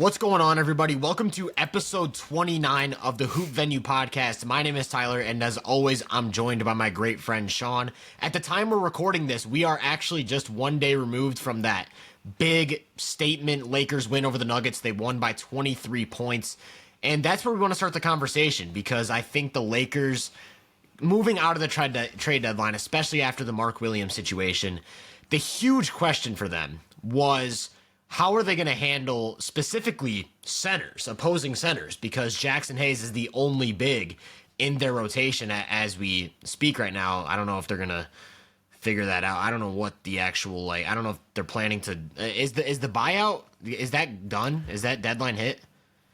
What's going on, everybody? Welcome to episode 29 of the Hoop Venue podcast. My name is Tyler, and as always, I'm joined by my great friend Sean. At the time we're recording this, we are actually just one day removed from that big statement Lakers win over the Nuggets. They won by 23 points, and that's where we want to start the conversation, because I think the Lakers, moving out of the trade deadline, especially after the Mark Williams situation, the huge question for them was, how are they going to handle specifically centers, opposing centers? Because Jackson Hayes is the only big in their rotation as we speak right now. I don't know if they're going to figure that out. I don't know what the actual, I don't know if they're planning to, is the buyout, is that done? Is that deadline hit?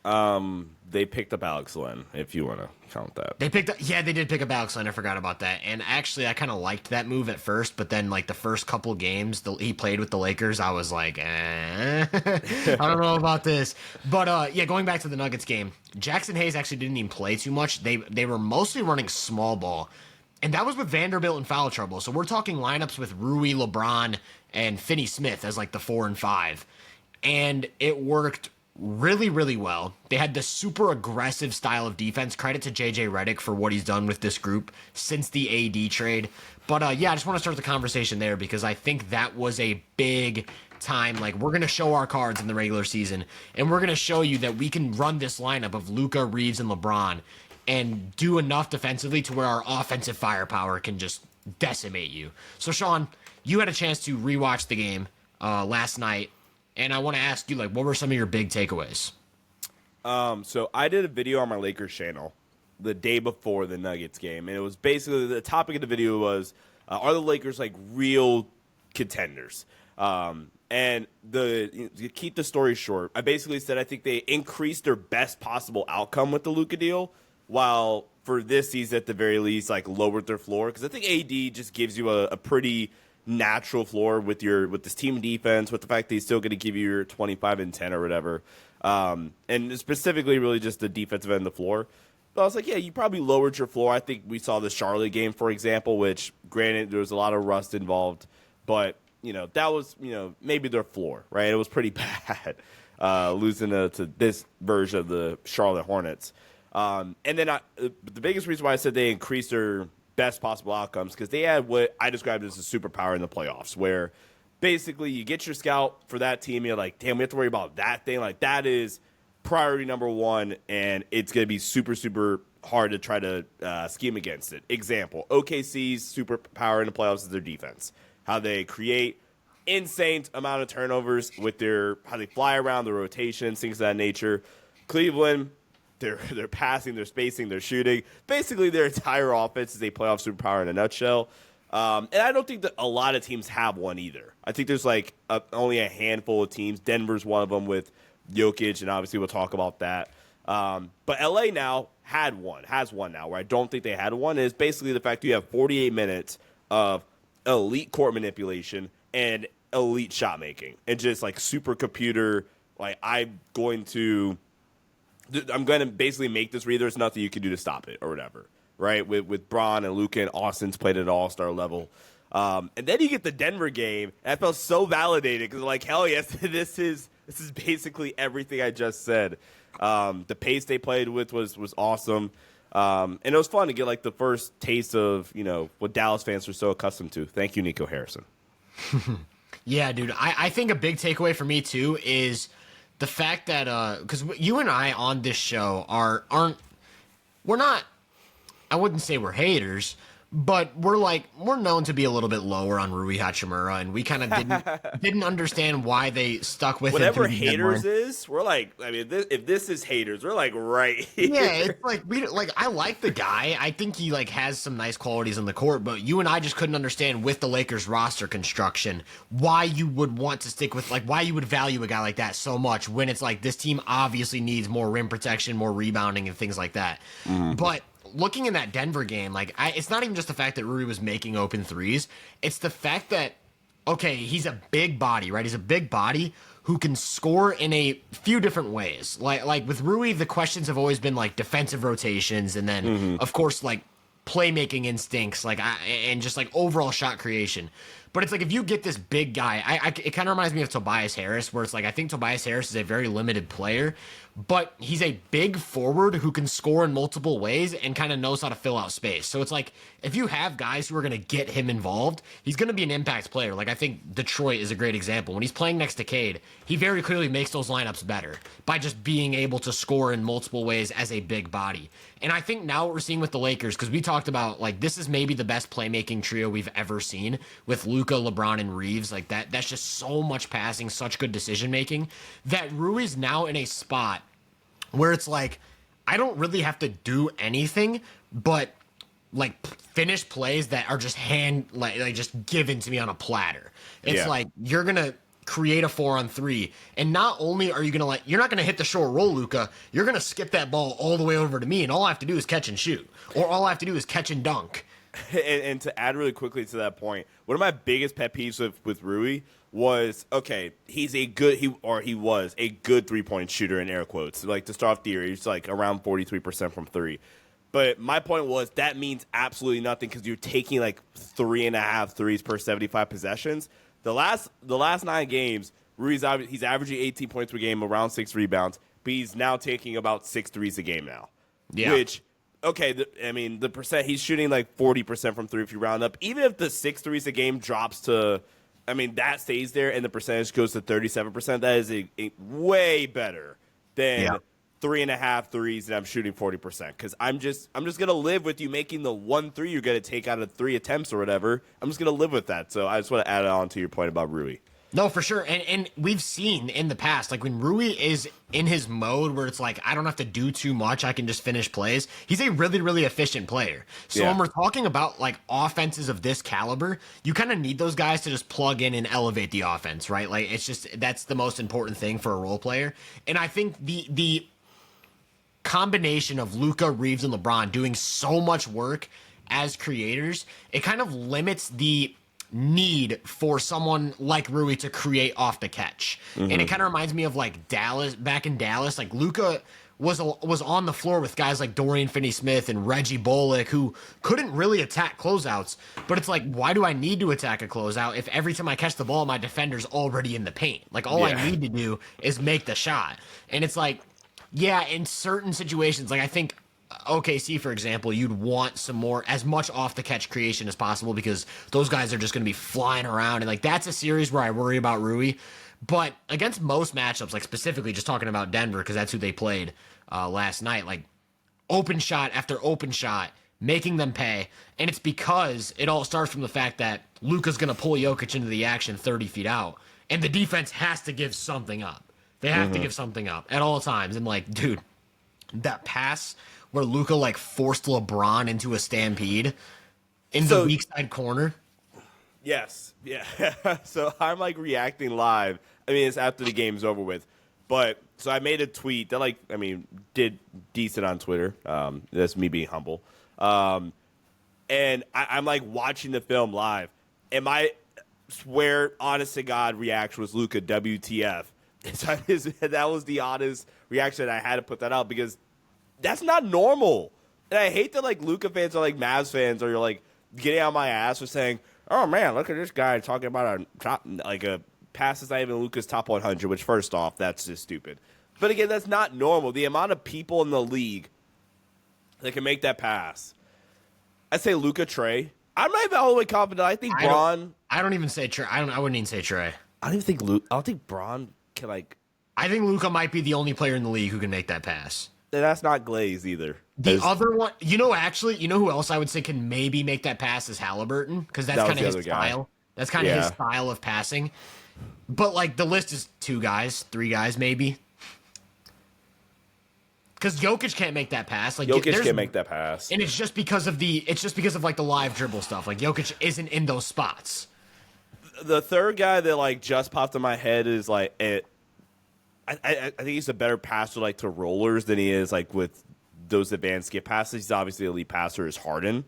They picked up Alex Len, if you want to count that. They did pick up Alex Len. I forgot about that. And actually, I kind of liked that move at first, but then the first couple games he played with the Lakers, I was like, I don't know about this. But going back to the Nuggets game, Jackson Hayes actually didn't even play too much. They were mostly running small ball, and that was with Vanderbilt in foul trouble. So we're talking lineups with Rui, LeBron, and Finney Smith as the 4 and 5, and it worked really, really well. They had the super aggressive style of defense. Credit to JJ Redick for what he's done with this group since the AD trade. But I just want to start the conversation there, because I think that was a big time. We're going to show our cards in the regular season, and we're going to show you that we can run this lineup of Luka, Reeves, and LeBron and do enough defensively to where our offensive firepower can just decimate you. So, Sean, you had a chance to rewatch the game last night, and I want to ask you, what were some of your big takeaways? So I did a video on my Lakers channel the day before the Nuggets game, and it was basically, the topic of the video was, are the Lakers real contenders? And to keep the story short, I basically said I think they increased their best possible outcome with the Luka deal, while for this season at the very least lowered their floor, because I think AD just gives you a pretty natural floor with this team defense, with the fact that he's still going to give you your 25 and 10 or whatever, and specifically really just the defensive end of the floor. But I was like, yeah, you probably lowered your floor. I think we saw the Charlotte game, for example, which granted there was a lot of rust involved, but that was maybe their floor, right? It was pretty bad losing to this version of the Charlotte Hornets. And then the biggest reason why I said they increased their best possible outcomes, because they had what I described as a superpower in the playoffs, where basically you get your scout for that team, you're like, damn, we have to worry about that thing. That is priority number one, and it's going to be super, super hard to try to scheme against it. Example, OKC's superpower in the playoffs is their defense. How they create insane amount of turnovers with how they fly around, the rotations, things of that nature. Cleveland, They're passing, they're spacing, they're shooting. Basically, their entire offense is a playoff superpower in a nutshell. And I don't think that a lot of teams have one either. I think there's only a handful of teams. Denver's one of them with Jokic, and obviously we'll talk about that. But LA now has one now. Where I don't think they had one is basically the fact that you have 48 minutes of elite court manipulation and elite shot making, and just super computer. I'm going to basically make this read. There's nothing you can do to stop it or whatever, right? With Bron and Luka and Austin's played at all-star level. And then you get the Denver game, and I felt so validated, because hell yes, this is basically everything I just said. The pace they played with was awesome. And it was fun to get the first taste of, what Dallas fans are so accustomed to. Thank you, Nico Harrison. Yeah, dude. I think a big takeaway for me too is the fact that, because you and I on this show we're not, I wouldn't say we're haters, but we're known to be a little bit lower on Rui Hachimura, and we kind of didn't understand why they stuck with whatever him. Haters is, we're if this is haters, we're right here. Yeah, it's I like the guy. I think he has some nice qualities on the court, but you and I just couldn't understand with the Lakers roster construction why you would want to stick with why you would value a guy like that so much when it's this team obviously needs more rim protection, more rebounding, and things like that. Mm-hmm. But looking in that Denver game, it's not even just the fact that Rui was making open threes. It's the fact that, okay, he's a big body, right? He's a big body who can score in a few different ways. Like with Rui, the questions have always been defensive rotations, and then of course playmaking instincts, and just overall shot creation. But it's like if you get this big guy, it kind of reminds me of Tobias Harris, where it's like I think Tobias Harris is a very limited player, but he's a big forward who can score in multiple ways and kind of knows how to fill out space. So it's like if you have guys who are going to get him involved, he's going to be an impact player. Like I think Detroit is a great example. When he's playing next to Cade, he very clearly makes those lineups better by just being able to score in multiple ways as a big body. And I think now what we're seeing with the Lakers, because we talked about like this is maybe the best playmaking trio we've ever seen with Luka, LeBron, and Reeves. Like that's just so much passing, such good decision making that Rui's now in a spot where it's like I don't really have to do anything but like finish plays that are just like just given to me on a platter. It's like you're gonna create a 4-on-3, and not only are you gonna you're not gonna hit the short roll, Luka. You're gonna skip that ball all the way over to me, and all I have to do is catch and shoot, or all I have to do is catch and dunk. And to add really quickly to that point, one of my biggest pet peeves with Rui was, okay, he was a good 3-point shooter in air quotes. Like to start off the year, he's like around 43% from three. But my point was that means absolutely nothing because you're taking like 3.5 threes per 75 possessions. The last 9 games, he's averaging 18 points per game, around 6 rebounds, but he's now taking about 6 threes a game now. Yeah. Which, okay, the percent, he's shooting like 40% from three if you round up. Even if the 6 threes a game drops to, that stays there and the percentage goes to 37%, that is a way better than 3.5 threes and I'm shooting 40%. Because I'm just gonna live with you making the 1 3 you're gonna take out of 3 attempts or whatever. I'm just gonna live with that. So I just want to add on to your point about Rui. No, for sure. And we've seen in the past, like when Rui is in his mode where it's like, I don't have to do too much, I can just finish plays. He's a really, really efficient player. So when we're talking about like offenses of this caliber, you kind of need those guys to just plug in and elevate the offense, right? Like it's just, that's the most important thing for a role player. And I think the combination of Luka, Reeves, and LeBron doing so much work as creators, it kind of limits the need for someone like Rui to create off the catch. And it kind of reminds me of like Dallas, back in Dallas, like Luka was on the floor with guys like Dorian Finney-Smith and Reggie Bullock who couldn't really attack closeouts. But it's like, why do I need to attack a closeout if every time I catch the ball, my defender's already in the paint? Like all I need to do is make the shot. And it's like, yeah, in certain situations, like I think OKC, for example, you'd want some more, as much off the catch creation as possible because those guys are just going to be flying around. And like, that's a series where I worry about Rui. But against most matchups, like specifically just talking about Denver, because that's who they played last night, like open shot after open shot, making them pay. And it's because it all starts from the fact that Luka's going to pull Jokic into the action 30 feet out. And the defense has to give something up. They have to give something up at all times. And like, dude, that pass where Luka like forced LeBron into a stampede in the weak side corner. Yes. Yeah. So I'm like reacting live. It's after the game's over with. But so I made a tweet that did decent on Twitter. That's me being humble. And I'm like watching the film live. And my swear honest to God reaction was Luka WTF. That was the honest reaction. I had to put that out because that's not normal. And I hate that like Luka fans are like Mavs fans, or you're like getting on my ass for saying, "Oh man, look at this guy talking about a pass that's not even Luka's top 100." Which, first off, that's just stupid. But again, that's not normal. The amount of people in the league that can make that pass. I say Luka, Trey. I'm not even all the way confident. I think Bron. I don't even say Trey. I wouldn't even say Trey. I don't think Bron can like. I think Luka might be the only player in the league who can make that pass. That's not Glaze either. The other one, you know who else I would say can maybe make that pass is Halliburton, because that's kind of his style. That's kind of his style of passing. But like the list is 2 guys, 3 guys maybe. Because Jokic can't make that pass. Like Jokic can't make that pass, and it's just because of like the live dribble stuff. Like Jokic isn't in those spots. The third guy that like just popped in my head is like I think he's a better passer like to rollers than he is like with those advanced skip passes. He's obviously an elite passer. Is Harden.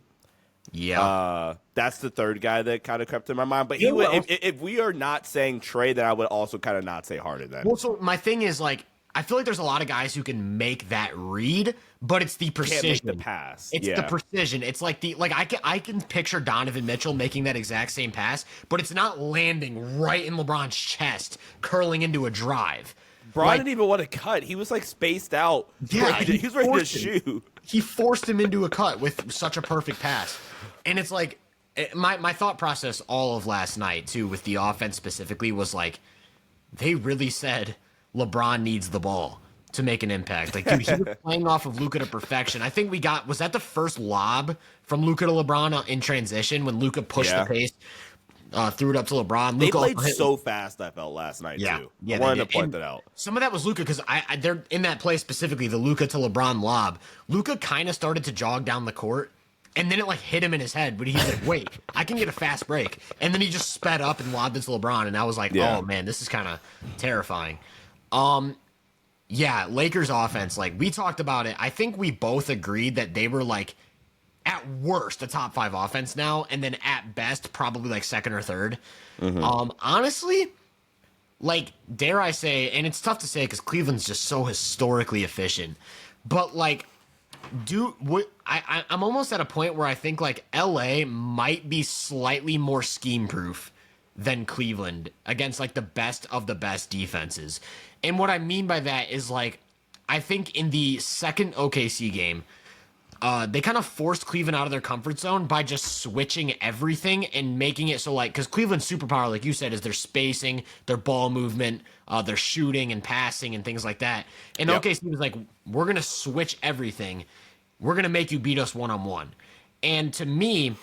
Yeah, that's the third guy that kind of crept in my mind. But if we are not saying Trey, then I would also kind of not say Harden then. Well, so my thing is like I feel like there's a lot of guys who can make that read, but it's the precision. Can't make the pass. It's the precision. It's like I can picture Donovan Mitchell making that exact same pass, but it's not landing right in LeBron's chest, curling into a drive. Bron didn't even want to cut. He was like spaced out. Yeah, he was ready to shoot. He forced him into a cut with such a perfect pass. And it's like my thought process all of last night too, with the offense specifically, was like, they really said LeBron needs the ball to make an impact. Like, dude, he was playing off of Luka to perfection. I think was that the first lob from Luka to LeBron in transition when Luka pushed the pace, threw it up to LeBron. They played so fast, I felt, last night, too. Yeah, I wanted to point that out. Some of that was Luka, because they're in that play specifically, the Luka to LeBron lob. Luka kind of started to jog down the court, and then it like hit him in his head, but he's like, wait, I can get a fast break. And then he just sped up and lobbed it to LeBron, and I was like, oh, man, this is kind of terrifying. Yeah, Lakers offense, like, we talked about it. I think we both agreed that they were, like, at worst, a top 5 offense now, and then at best, probably, like, second or third. Honestly, like, dare I say, and it's tough to say because Cleveland's just so historically efficient, but, like, I'm almost at a point where I think, like, LA might be slightly more scheme-proof than Cleveland against, like, the best of the best defenses. And what I mean by that is, like, I think in the second OKC game, they kind of forced Cleveland out of their comfort zone by just switching everything and making it so, like, because Cleveland's superpower, like you said, is their spacing, their ball movement, their shooting and passing and things like that. And OKC was like, we're going to switch everything. We're going to make you beat us one-on-one. And to me,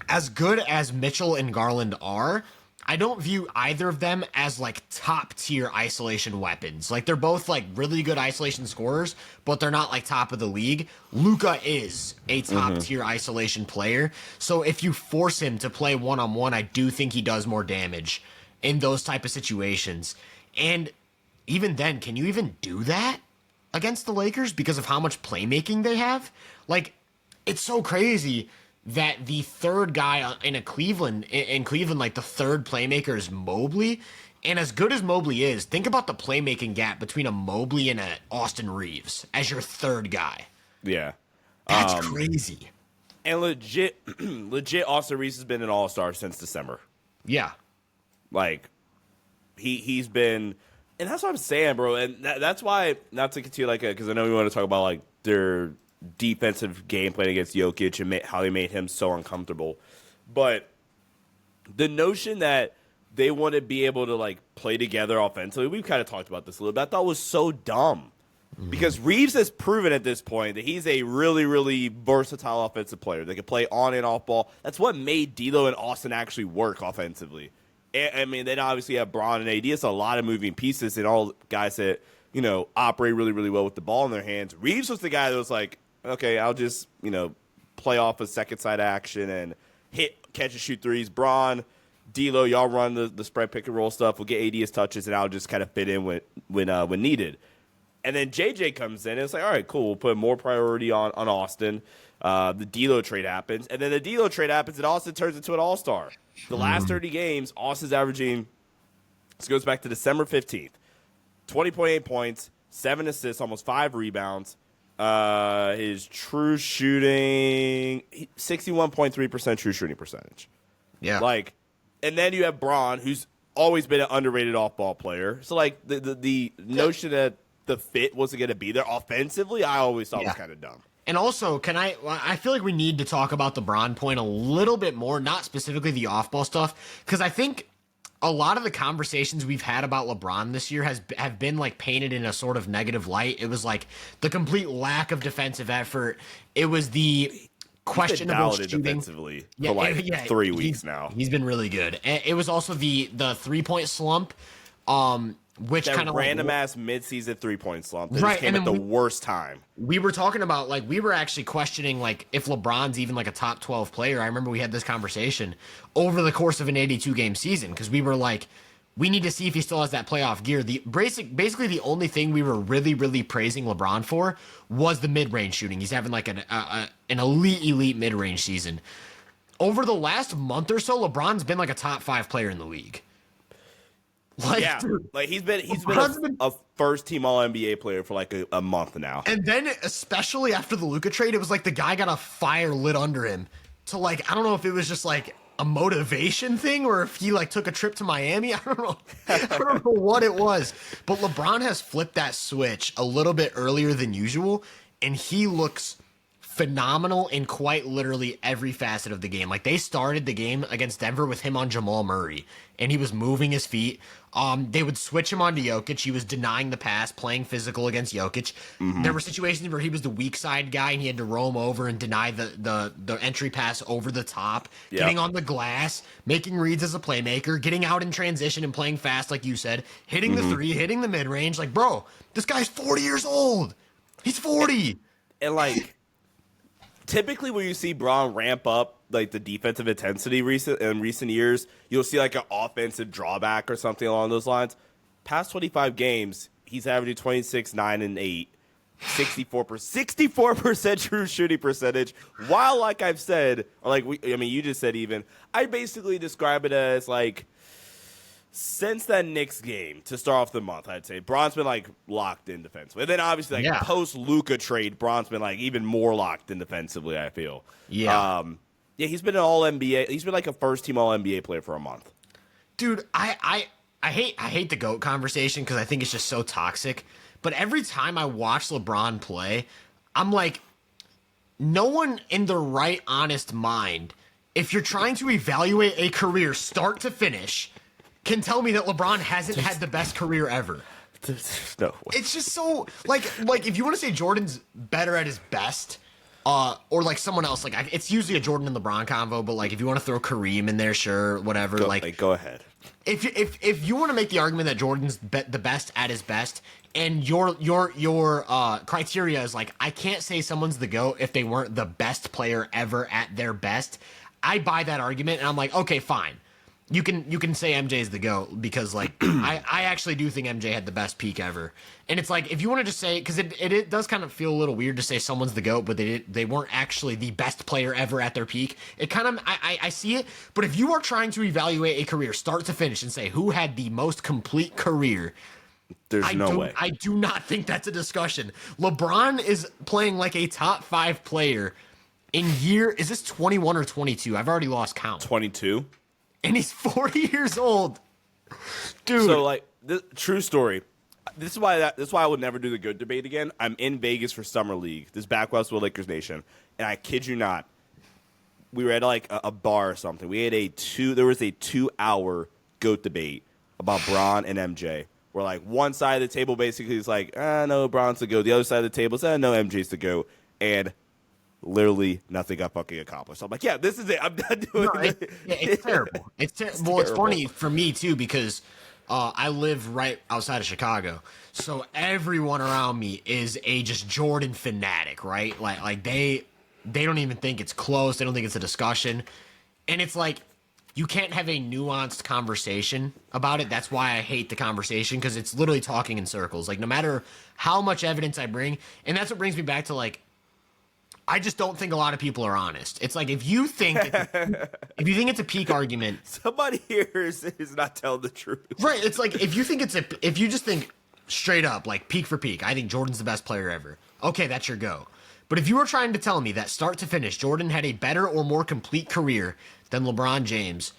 as good as Mitchell and Garland are, I don't view either of them as, like, top-tier isolation weapons. Like, they're both, like, really good isolation scorers, but they're not, like, top of the league. Luka is a top-tier isolation player. So if you force him to play one-on-one, I do think he does more damage in those type of situations. And even then, can you even do that against the Lakers because of how much playmaking they have? Like, it's so crazy that the third guy in Cleveland, like, the third playmaker is Mobley. And as good as Mobley is, think about the playmaking gap between a Mobley and a Austin Reeves as your third guy. Yeah. That's crazy. And legit, Austin Reeves has been an all-star since December. Yeah. Like, he's been, and that's what I'm saying, bro. And that's why, not to continue, like, because I know we want to talk about, like, their defensive game plan against Jokic and how they made him so uncomfortable. But the notion that they want to be able to, like, play together offensively, we've kind of talked about this a little bit, I thought was so dumb. Because Reeves has proven at this point that he's a really, really versatile offensive player. They can play on and off ball. That's what made D'Lo and Austin actually work offensively. I mean, then obviously you have Bron and AD. It's a lot of moving pieces and all guys that, you know, operate really, really well with the ball in their hands. Reeves was the guy that was like, okay, I'll just, you know, play off a second side action and catch and shoot threes. Bron, D'Lo, y'all run the spread pick and roll stuff. We'll get AD his touches, and I'll just kind of fit in when needed. And then JJ comes in, and it's like, all right, cool. We'll put more priority on Austin. The D'Lo trade happens, and then the D'Lo trade happens, and Austin turns into an all-star. The last 30 games, Austin's averaging, this goes back to December 15th, 20.8 points, 7 assists, almost 5 rebounds. His true shooting, 61.3% true shooting percentage. Yeah. Like, and then you have Bron, who's always been an underrated off-ball player. So, like, the notion that the fit wasn't going to be there offensively, I always thought was kind of dumb. And also, I feel like we need to talk about the Bron point a little bit more, not specifically the off-ball stuff, because I think a lot of the conversations we've had about LeBron this year have been, like, painted in a sort of negative light. It was like the complete lack of defensive effort. It was the questionable shooting defensively for 3 weeks now. He's been really good. It was also the 3-point slump, which kind of random ass midseason 3-point slump that just came at the worst time. We were talking about, like, we were actually questioning, like, if LeBron's even, like, a top 12 player. I remember we had this conversation over the course of an 82-game season because we were like, we need to see if he still has that playoff gear. Basically the only thing we were really, really praising LeBron for was the mid-range shooting. He's having, like, an elite mid-range season. Over the last month or so, LeBron's been, like, a top 5 player in the league. Like, Yeah, dude, like he's been LeBron's been a first team All NBA player for like a month now. And then, especially after the Luka trade, it was like the guy got a fire lit under him to like, I don't know if it was just like a motivation thing or if he like took a trip to Miami. I don't know. I don't know what it was. But LeBron has flipped that switch a little bit earlier than usual, and he looks phenomenal in quite literally every facet of the game. Like they started the game against Denver with him on Jamal Murray, and he was moving his feet. They would switch him onto Jokic. He was denying the pass, playing physical against Jokic. There were situations where he was the weak side guy and he had to roam over and deny the entry pass over the top, getting on the glass, making reads as a playmaker, getting out in transition and playing fast, like you said, hitting the three, hitting the mid range. Like, bro, this guy's 40 years old. He's 40. And like, typically when you see Braun ramp up like the defensive intensity in recent years, you'll see like an offensive drawback or something along those lines. Past 25 games, he's averaging 26, 9, and 8, 64% true shooting percentage. While, like I've said, or like you just said, even I basically describe it as like since that Knicks game to start off the month, I'd say Braun's been like locked in defensively. And then obviously like post Luka trade, Braun's been like even more locked in defensively, I feel. Yeah. Yeah, he's been an All NBA. He's been like a first team All NBA player for a month. Dude, I hate the GOAT conversation because I think it's just so toxic. But every time I watch LeBron play, I'm like, no one in their right, honest mind, if you're trying to evaluate a career start to finish, can tell me that LeBron hasn't had the best career ever. There's no way. It's just so like if you want to say Jordan's better at his best, or like someone else, like it's usually a Jordan and LeBron convo, but like if you want to throw Kareem in there, sure, whatever. Go ahead. If you want to make the argument that Jordan's the best at his best, and your criteria is like I can't say someone's the GOAT if they weren't the best player ever at their best, I buy that argument, and I'm like, okay, fine. You can say MJ's the GOAT because like I actually do think MJ had the best peak ever. And it's like if you want to just say because it does kind of feel a little weird to say someone's the GOAT, but they weren't actually the best player ever at their peak. It kind of I see it, but if you are trying to evaluate a career start to finish and say who had the most complete career, there's no way. I do not think that's a discussion. LeBron is playing like a top 5 player in is this 21 or 22? I've already lost count. 22. And he's 40 years old, dude. So like, true story. This is why I would never do the GOAT debate again. I'm in Vegas for Summer League. This is back Westwood Lakers Nation, and I kid you not, we were at like a bar or something. We had there was a 2-hour GOAT debate about Bron and MJ. Where like one side of the table basically is like, no, Bron's the GOAT. The other side of the table is, no, MJ's the GOAT. And literally nothing got fucking accomplished. So I'm like, yeah, this is it. I'm done doing it. It's terrible. It's terrible. It's funny for me too because I live right outside of Chicago, so everyone around me is a just Jordan fanatic, right? Like they don't even think it's close. They don't think it's a discussion, and it's like you can't have a nuanced conversation about it. That's why I hate the conversation because it's literally talking in circles. Like no matter how much evidence I bring, and that's what brings me back to like. I just don't think a lot of people are honest. It's like if you think it's a peak argument, somebody here is not telling the truth. Right. It's like if you just think straight up like peak for peak, I think Jordan's the best player ever. Okay, that's your go. But if you were trying to tell me that start to finish, Jordan had a better or more complete career than LeBron James,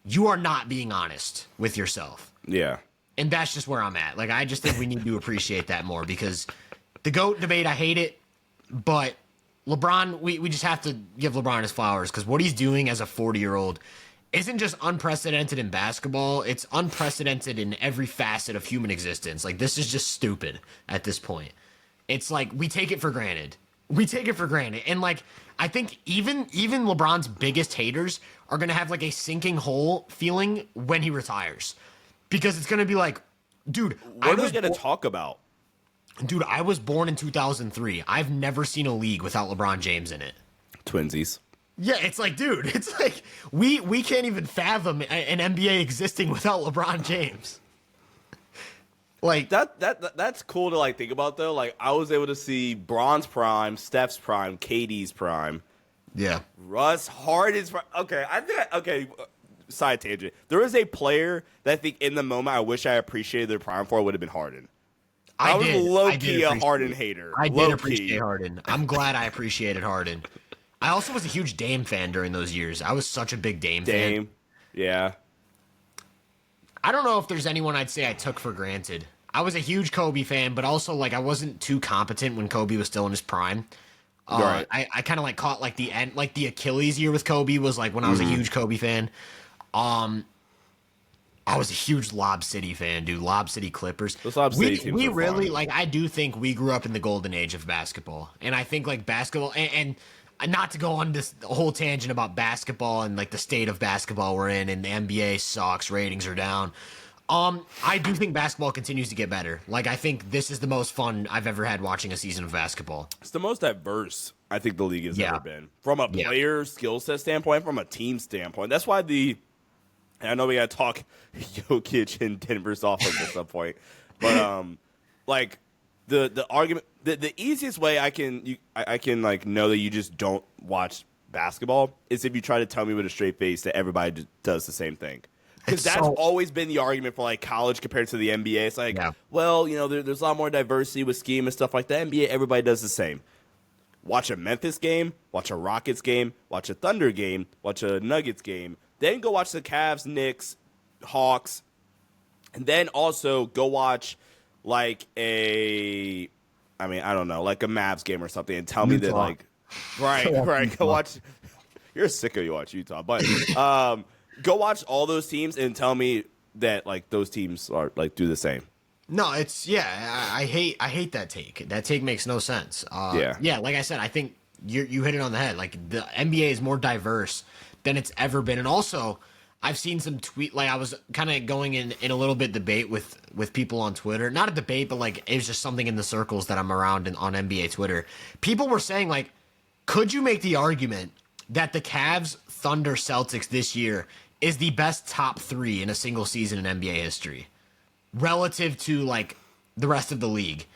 you are not being honest with yourself. Yeah. And that's just where I'm at. Like I just think we need to appreciate that more because the GOAT debate, I hate it, but LeBron, we just have to give LeBron his flowers because what he's doing as a 40-year-old isn't just unprecedented in basketball. It's unprecedented in every facet of human existence. Like, this is just stupid at this point. It's like we take it for granted. And, like, I think even LeBron's biggest haters are going to have, like, a sinking hole feeling when he retires because it's going to be like, dude. What are they going to talk about? Dude, I was born in 2003. I've never seen a league without LeBron James in it. Twinsies. Yeah, it's like, dude, it's like we can't even fathom an NBA existing without LeBron James. Like that's cool to like think about though. Like I was able to see Bron's prime, Steph's prime, KD's prime. Yeah. Russ Harden's prime. Okay, side tangent. There is a player that I think in the moment I wish I appreciated their prime for would have been Harden. I was low-key a Harden hater. I did appreciate Harden. I'm glad I appreciated Harden. I also was a huge Dame fan during those years. I was such a big Dame fan. Yeah. I don't know if there's anyone I'd say I took for granted. I was a huge Kobe fan, but also like I wasn't too competent when Kobe was still in his prime. Right. I kind of like caught like the end, like the Achilles year with Kobe was like when I was a huge Kobe fan. I was a huge Lob City fan, dude. Lob City Clippers. Those Lob City teams we were really fun. like. I do think we grew up in the golden age of basketball, and I think like basketball and not to go on this whole tangent about basketball and like the state of basketball we're in, and the NBA sucks, ratings are down. I do think basketball continues to get better. Like, I think this is the most fun I've ever had watching a season of basketball. It's the most diverse I think the league has ever been. From a player skill set standpoint, from a team standpoint. That's why and I know we got to talk Jokic and Denver's offense at some point. But, like, the argument, the easiest way I can like know that you just don't watch basketball is if you try to tell me with a straight face that everybody does the same thing. Because that's always been the argument for like college compared to the NBA. It's like, well, you know, there's a lot more diversity with scheme and stuff like that. NBA, everybody does the same. Watch a Memphis game, watch a Rockets game, watch a Thunder game, watch a Nuggets game. Then go watch the Cavs, Knicks, Hawks, and then also go watch like I don't know, like a Mavs game or something, and tell me that like, right, go watch. You're a sicko. You watch Utah, but go watch all those teams and tell me that like those teams are like do the same. No, it's I hate that take. That take makes no sense. Like I said, I think you hit it on the head. Like the NBA is more diverse than it's ever been, and also I've seen some tweet. Like I was kind of going in a little bit debate with people on Twitter. Not a debate, but like it was just something in the circles that I'm around on NBA Twitter. People were saying like, could you make the argument that the Cavs, Thunder, Celtics this year is the best top three in a single season in NBA history, relative to like the rest of the league?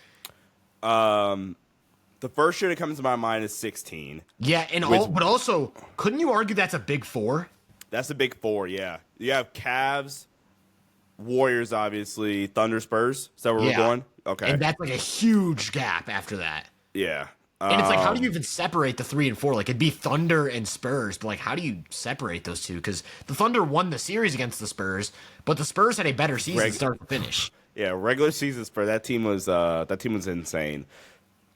The first year that comes to my mind is 16. Yeah, but also, couldn't you argue that's a big four? That's a big four, yeah. You have Cavs, Warriors, obviously, Thunder, Spurs. Is that where we're going? Okay. And that's like a huge gap after that. Yeah. And it's like, how do you even separate the 3 and 4? Like, it'd be Thunder and Spurs, but like, how do you separate those two? Because the Thunder won the series against the Spurs, but the Spurs had a better season start to finish. Yeah, regular season Spurs. That team was insane.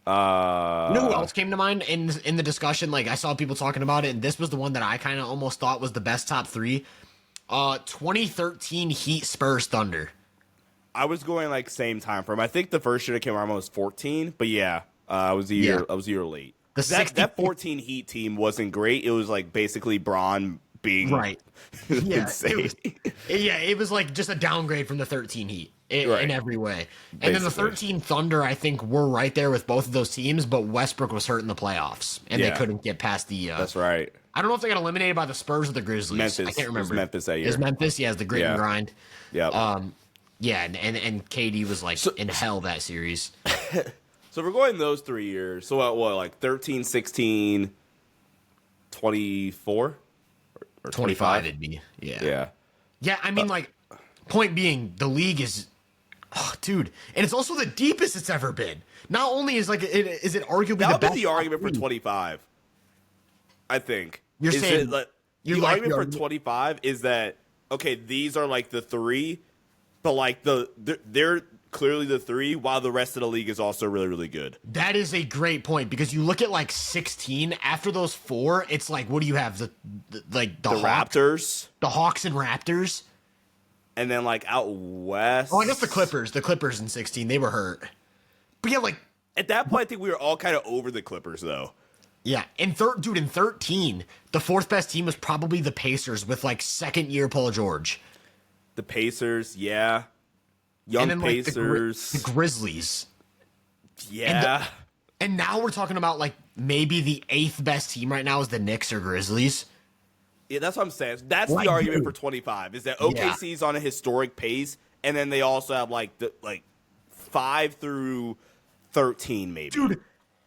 You know who else came to mind in the discussion? Like, I saw people talking about it, and this was the one that I kind of almost thought was the best top three. 2013 Heat, Spurs, Thunder. I was going like same time frame. I think the first year that came around was 14, but yeah, I was a year late. That 14 Heat team wasn't great. It was like basically Braun being insane. It was like just a downgrade from the 13 Heat. In every way. And then the 13 Thunder, I think, were right there with both of those teams, but Westbrook was hurt in the playoffs, and they couldn't get past the... That's right. I don't know if they got eliminated by the Spurs or the Grizzlies. Memphis. I can't remember. It was Memphis that year. It was Memphis? Yeah, it was the grit and grind. Yeah. And KD was, like, in hell that series. So we're going those 3 years. So what, like 13, 16, 24? Or 25 it'd be. Yeah. Yeah, I mean, like, point being, the league is... Oh, dude, and it's also the deepest it's ever been. Not only is it arguably that the would best. Be the argument for 25. I think you're saying the argument for 25 is that okay, these are like the three, but like they're clearly the three, while the rest of the league is also really really good. That is a great point because you look at like 16 after those four, it's like what do you have the Raptors, the Hawks and Raptors. And then, like, out west... Oh, I guess the Clippers in 16, they were hurt. But yeah, like... At that point, I think we were all kind of over the Clippers, though. Yeah, in 13, the fourth best team was probably the Pacers with, like, second-year Paul George. The Pacers, yeah. Young then, Pacers. Like, the Grizzlies. Yeah. And now we're talking about, like, maybe the 8th best team right now is the Knicks or Grizzlies. Yeah, that's what I'm saying. That's the argument for 25 is that OKC's on a historic pace, and then they also have like 5 through 13 maybe. Dude,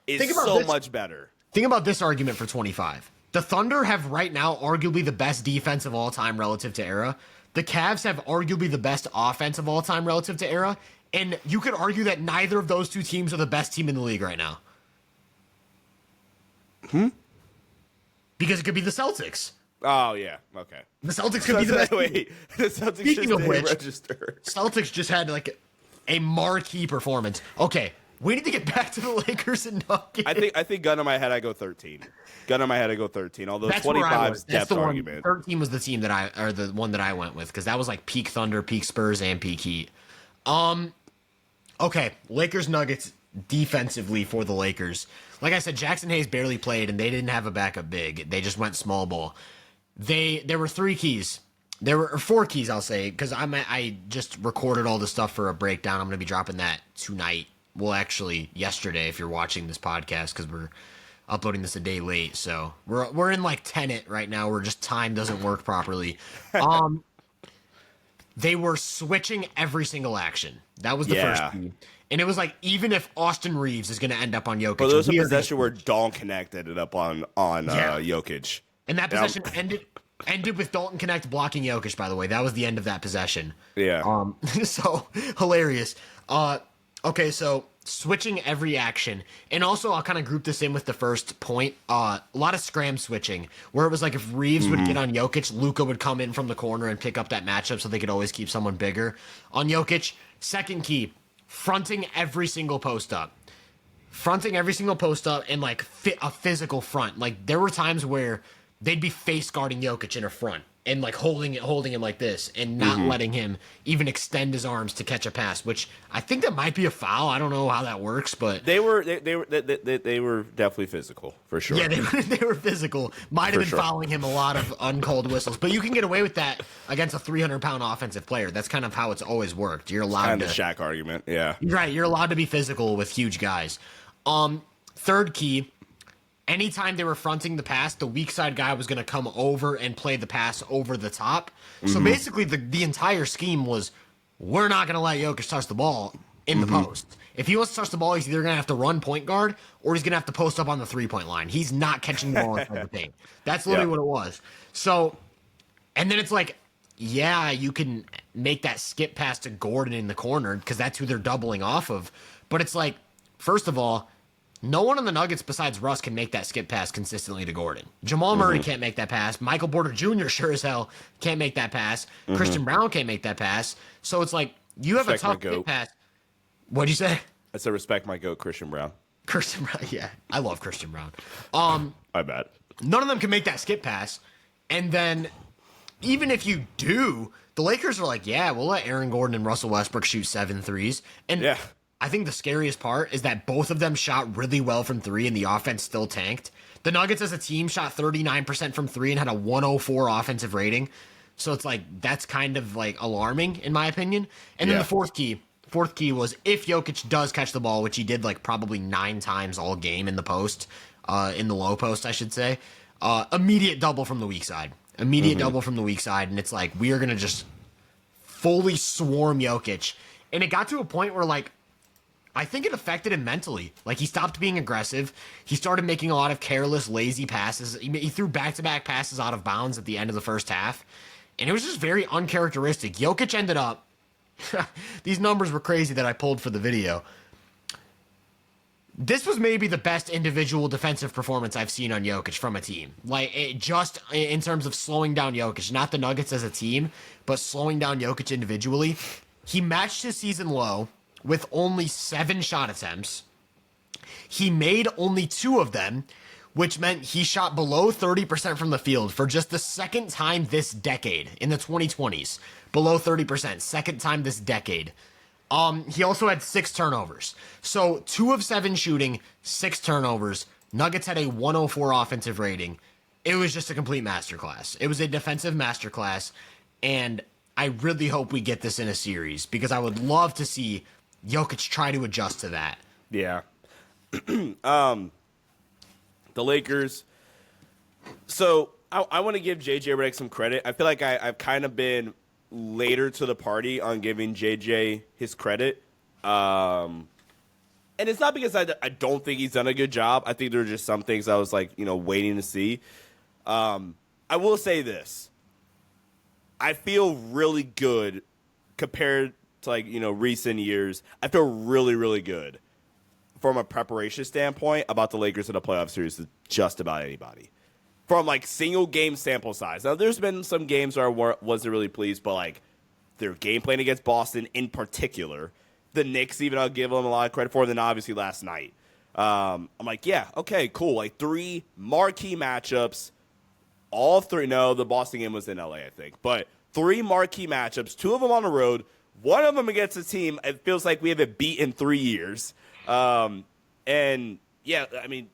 is so much better. Think about this argument for 25. The Thunder have right now arguably the best defense of all time relative to era. The Cavs have arguably the best offense of all time relative to era. And you could argue that neither of those two teams are the best team in the league right now. Because it could be the Celtics. Oh, yeah. Okay. The Celtics could be the best. Wait, the Celtics Speaking just of which, register. Celtics just had like a marquee performance. Okay, we need to get back to the Lakers and Nuggets. I think gun on my head, I go 13. Gun on my head, I go 13. Although That's 25 is That's depth the one. argument. 13 was the team the one that I went with because that was like peak Thunder, peak Spurs, and peak Heat. Okay, Lakers Nuggets defensively for the Lakers. Like I said, Jackson Hayes barely played, and they didn't have a backup big. They just went small ball. There were 3 keys. There were 4 keys, I'll say, because I just recorded all the stuff for a breakdown. I'm going to be dropping that tonight. Well, actually, yesterday, if you're watching this podcast, because we're uploading this a day late. So we're in like Tenet right now, where just time doesn't work properly. They were switching every single action. That was the first key. And it was like, even if Austin Reeves is going to end up on Jokic. But there was a possession where Dalton Connect ended up on Jokic. And that possession ended with Dalton Connect blocking Jokic, by the way. That was the end of that possession. Yeah. So, hilarious. Okay, so switching every action. And also, I'll kind of group this in with the first point. A lot of scram switching, where it was like if Reeves would get on Jokic, Luka would come in from the corner and pick up that matchup so they could always keep someone bigger on Jokic. Second key, fronting every single post up. Fronting every single post up and like a physical front. Like there were times where they'd be face guarding Jokic in a front and like holding him like this and not letting him even extend his arms to catch a pass, which I think that might be a foul. I don't know how that works, but they were definitely physical for sure. Yeah, they were physical. Might have been fouling him a lot of uncalled whistles, but you can get away with that against a 300-pound offensive player. That's kind of how it's always worked. You're allowed kind to of Shaq argument, yeah. Right, you're allowed to be physical with huge guys. Third key, anytime they were fronting the pass, the weak side guy was going to come over and play the pass over the top. So basically the entire scheme was, we're not going to let Jokic touch the ball in the post. If he wants to touch the ball, he's either going to have to run point guard or he's going to have to post up on the three-point line. He's not catching the ball inside the paint. That's literally what it was. So, and then it's like, yeah, you can make that skip pass to Gordon in the corner because that's who they're doubling off of. But it's like, first of all, no one on the Nuggets besides Russ can make that skip pass consistently to Gordon. Jamal Murray can't make that pass. Michael Porter Jr. sure as hell can't make that pass. Christian Brown can't make that pass. So it's like, you have a tough skip pass. What'd you say? I said respect my GOAT, Christian Brown. Christian Brown, yeah. I love Christian Brown. I bet. None of them can make that skip pass. And then, even if you do, the Lakers are like, yeah, we'll let Aaron Gordon and Russell Westbrook shoot 7 threes. And I think the scariest part is that both of them shot really well from 3 and the offense still tanked. The Nuggets as a team shot 39% from 3 and had a 104 offensive rating. So it's like, that's kind of like alarming in my opinion. And then the fourth key was if Jokic does catch the ball, which he did like probably 9 times all game in the post, in the low post, I should say, immediate double from the weak side. Double from the weak side. And it's like, we are going to just fully swarm Jokic. And it got to a point where like, I think it affected him mentally. Like, he stopped being aggressive. He started making a lot of careless, lazy passes. He threw back-to-back passes out of bounds at the end of the first half. And it was just very uncharacteristic. Jokic ended up... these numbers were crazy that I pulled for the video. This was maybe the best individual defensive performance I've seen on Jokic from a team. Like, just in terms of slowing down Jokic. Not the Nuggets as a team, but slowing down Jokic individually. He matched his season low with only 7 shot attempts. He made only 2 of them, which meant he shot below 30% from the field for just the second time this decade, in the 2020s. Below 30%, second time this decade. He also had 6 turnovers. So 2 of 7 shooting, 6 turnovers. Nuggets had a 104 offensive rating. It was just a complete masterclass. It was a defensive masterclass, and I really hope we get this in a series because I would love to see Jokic try to adjust to that. Yeah. The Lakers. So I want to give JJ Redick some credit. I feel like I've kind of been later to the party on giving JJ his credit. And it's not because I don't think he's done a good job. I think there are just some things I was like, waiting to see. I will say this. I feel really good compared to recent years. I feel really, really good from a preparation standpoint about the Lakers in a playoff series with just about anybody. From single game sample size. Now there's been some games where I wasn't really pleased, but their game plan against Boston in particular, the Knicks even I'll give them a lot of credit for, and then obviously last night. I'm yeah, okay, cool. 3 marquee matchups. All 3, no, the Boston game was in LA, I think. But 3 marquee matchups, 2 of them on the road, 1 of them against a team it feels like we haven't beat in 3 years. And, yeah, I mean,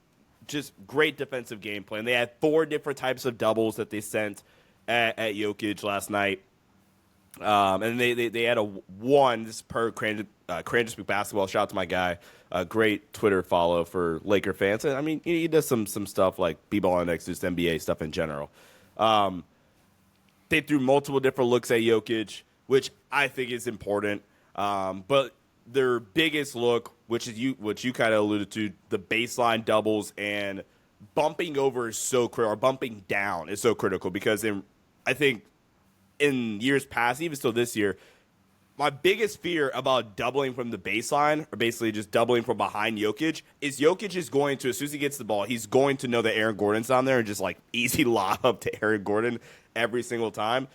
just great defensive game plan. They had 4 different types of doubles that they sent at Jokic last night. And they had a 1, this is per Crandon Speak Basketball. Shout out to my guy. Great Twitter follow for Laker fans. And I mean, he does some stuff like B-Ball Index, just NBA stuff in general. They threw multiple different looks at Jokic, which I think is important. But their biggest look, which you kind of alluded to, the baseline doubles and bumping over is so critical, or bumping down is so critical because I think in years past, even still this year, my biggest fear about doubling from the baseline, or basically just doubling from behind Jokic, is going to, as soon as he gets the ball, he's going to know that Aaron Gordon's on there and just easy lob up to Aaron Gordon every single time.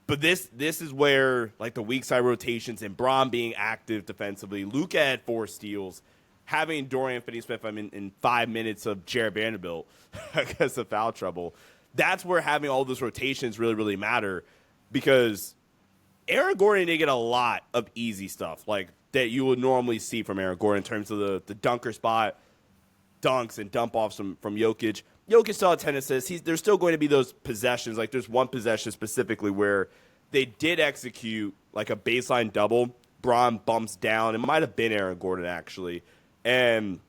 But this is where the weak side rotations and Braun being active defensively, Luka had 4 steals, having Dorian Finney-Smith in 5 minutes of Jared Vanderbilt because of foul trouble. That's where having all those rotations really, really matter, because Aaron Gordon didn't get a lot of easy stuff that you would normally see from Aaron Gordon in terms of the dunker spot, dunks, and dump-offs from Jokic. Jokic still had 10 assists. There's still going to be those possessions. There's one possession specifically where they did execute a baseline double. Braun bumps down. It might have been Aaron Gordon, actually. And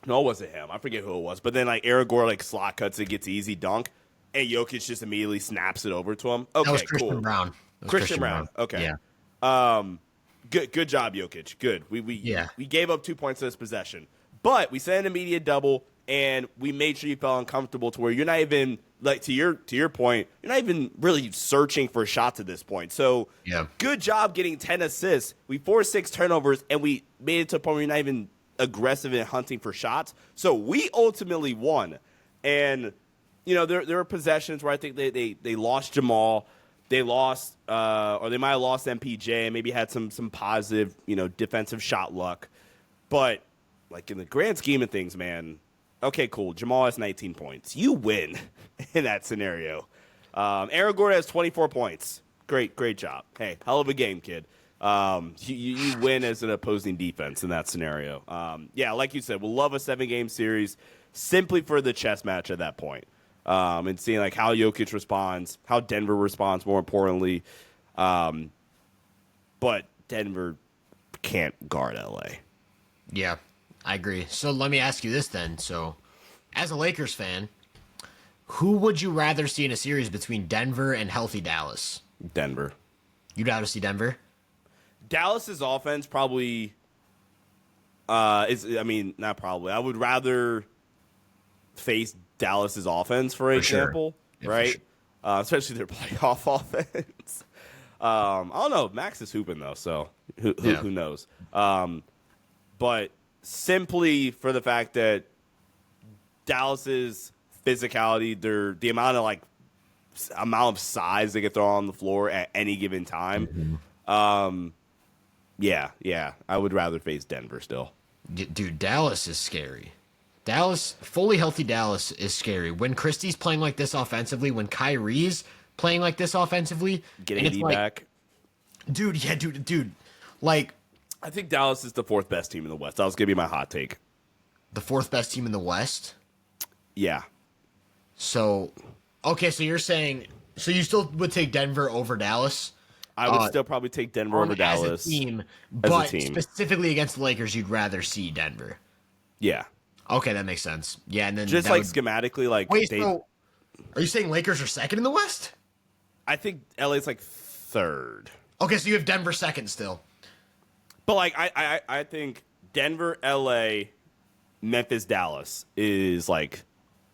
no, it wasn't him. I forget who it was. But then Aaron Gordon slot cuts and gets an easy dunk, and Jokic just immediately snaps it over to him. Okay, that was Christian cool. Brown. Christian Brown. Okay. Yeah. Good job, Jokic. Good. We gave up 2 points in this possession, but we sent an immediate double, and we made sure you felt uncomfortable to where you're not even to your point, you're not even really searching for shots at this point. So good job getting 10 assists. We forced 6 turnovers, and we made it to a point where you're not even aggressive in hunting for shots. So we ultimately won. And there were possessions where I think they lost Jamal. They lost, or they might have lost MPJ, and maybe had some positive, defensive shot luck. But, in the grand scheme of things, man, okay, cool. Jamal has 19 points. You win in that scenario. Aaron Gordon has 24 points. Great job. Hey, hell of a game, kid. You win as an opposing defense in that scenario. Like you said, we'll love a 7-game series simply for the chess match at that point. And seeing how Jokic responds, how Denver responds, more importantly. But Denver can't guard LA. Yeah, I agree. So let me ask you this then. So, as a Lakers fan, who would you rather see in a series between Denver and healthy Dallas? Denver. You'd rather see Denver? Dallas's offense probably not probably. I would rather face Dallas's offense, for example, sure. right? Sure. Especially their playoff offense. I don't know. Max is hooping though, so who knows? But simply for the fact that Dallas's physicality, the amount of size they can throw on the floor at any given time. Mm-hmm. I would rather face Denver still. Dude, Dallas is scary. Fully healthy Dallas is scary. When Christie's playing like this offensively, when Kyrie's playing like this offensively, getting AD back. Dude. I think Dallas is the 4th best team in the West. That was going to be my hot take. The 4th best team in the West? Yeah. So, okay, so you're saying, so you still would take Denver over Dallas? I would still probably take Denver over Dallas. As a team, but specifically against the Lakers, you'd rather see Denver. Yeah. Okay, that makes sense. Yeah, and then just schematically, wait, so are you saying Lakers are 2nd in the West? I think LA's 3rd. Okay, so you have Denver 2nd still. But I think Denver, LA, Memphis, Dallas is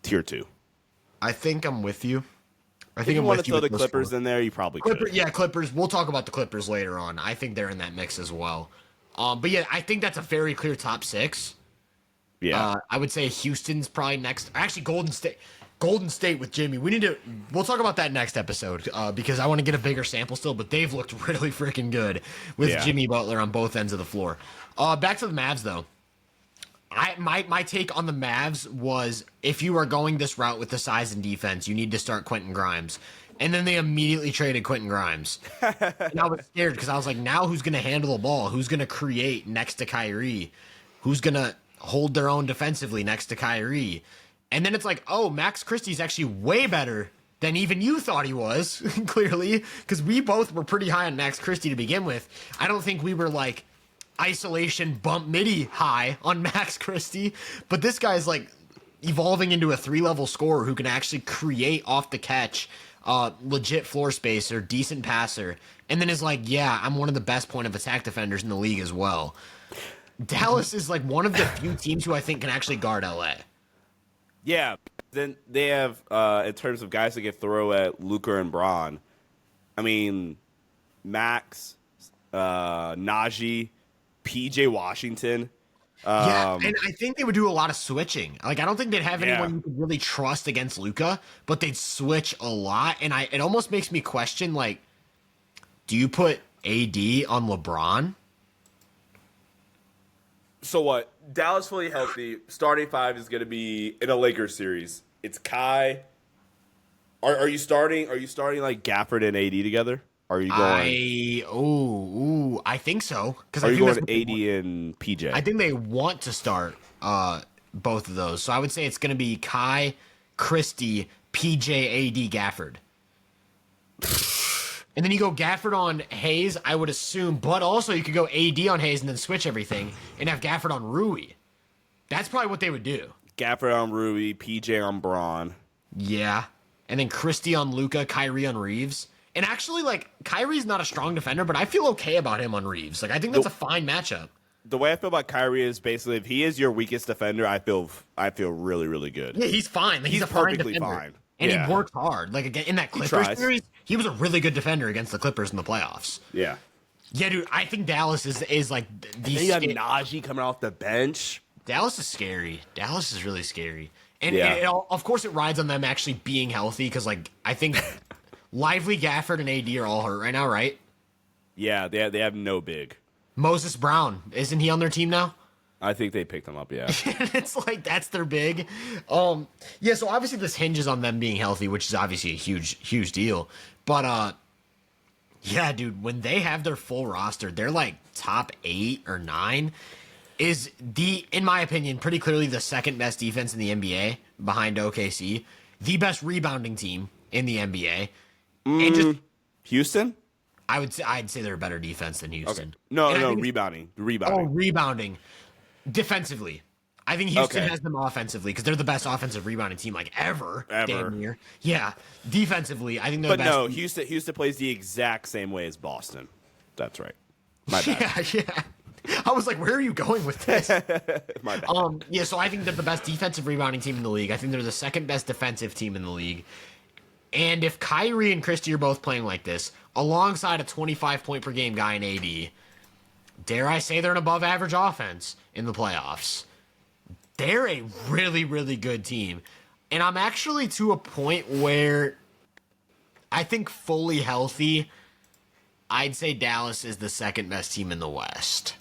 tier 2. I think I'm with you. If you want to throw the Clippers in there, you probably could. Yeah, Clippers. We'll talk about the Clippers later on. I think they're in that mix as well. But yeah, I think that's a very clear top 6. Yeah. I would say Houston's probably next. Actually, Golden State. Golden State with Jimmy. We'll talk about that next episode because I want to get a bigger sample still, but they've looked really freaking good with Jimmy Butler on both ends of the floor. Back to the Mavs, though. My take on the Mavs was if you are going this route with the size and defense, you need to start Quentin Grimes. And then they immediately traded Quentin Grimes. And I was scared because I was like, now who's going to handle the ball? Who's going to create next to Kyrie? Who's going to hold their own defensively next to Kyrie? And then it's like, oh, Max Christie's actually way better than even you thought he was, clearly, because we both were pretty high on Max Christie to begin with. I don't think we were like isolation bump midi high on Max Christie, but this guy's like evolving into a 3-level scorer who can actually create off the catch, legit floor spacer, decent passer, and then is like, yeah, I'm one of the best point of attack defenders in the league as well. Dallas is like one of the few teams who I think can actually guard LA. Yeah, then they have, in terms of guys that get throw at Luka and Braun, I mean, Max, Najee, PJ Washington. Yeah, and I think they would do a lot of switching. Like, I don't think they'd have anyone you could really trust against Luka, but they'd switch a lot. And it almost makes me question, like, do you put AD on LeBron? So what? Dallas fully healthy. Starting 5 is going to be in a Lakers series. It's Kai. Are you starting? Are you starting like Gafford and AD together? Are you going? I think so. Are you going AD and PJ? I think they want to start both of those. So I would say it's going to be Kai, Christie, PJ, AD, Gafford. And then you go Gafford on Hayes, I would assume. But also you could go AD on Hayes and then switch everything and have Gafford on Rui. That's probably what they would do. Gafford on Rui, PJ on Braun. Yeah. And then Christie on Luka, Kyrie on Reeves. And actually, like, Kyrie's not a strong defender, but I feel okay about him on Reeves. Like, I think that's a fine matchup. The way I feel about Kyrie is basically if he is your weakest defender, I feel really, really good. Yeah, he's fine. Like, he's a perfectly fine. And he works hard. Like, again, in that Clippers series, he was a really good defender against the Clippers in the playoffs. Yeah. Yeah, dude, I think Dallas is like the. You got Najee coming off the bench. Dallas is scary. Dallas is really scary. And of course, it rides on them actually being healthy because, like, I think Lively, Gafford, and AD are all hurt right now, right? Yeah, they have no big. Moses Brown, isn't he on their team now? I think they picked him up, yeah. It's like, that's their big. Yeah, so obviously this hinges on them being healthy, which is obviously a huge deal. But, yeah, dude, when they have their full roster, they're like top 8 or 9 is in my opinion, pretty clearly the second best defense in the NBA behind OKC, the best rebounding team in the NBA. And just Houston? I'd say they're a better defense than Houston. Okay. No, rebounding. Oh, rebounding. Defensively. I think Houston has them offensively because they're the best offensive rebounding team like ever. Damn near. Yeah. Defensively, I think they're the best. But no, Houston plays the exact same way as Boston. That's right. My bad. Yeah. I was like, where are you going with this? My bad. Yeah, so I think they're the best defensive rebounding team in the league. I think they're the second best defensive team in the league. And if Kyrie and Christie are both playing like this, alongside a 25-point per game guy in AD, dare I say they're an above average offense in the playoffs. They're a really, really good team. And I'm actually to a point where I think fully healthy, I'd say Dallas is the second best team in the West.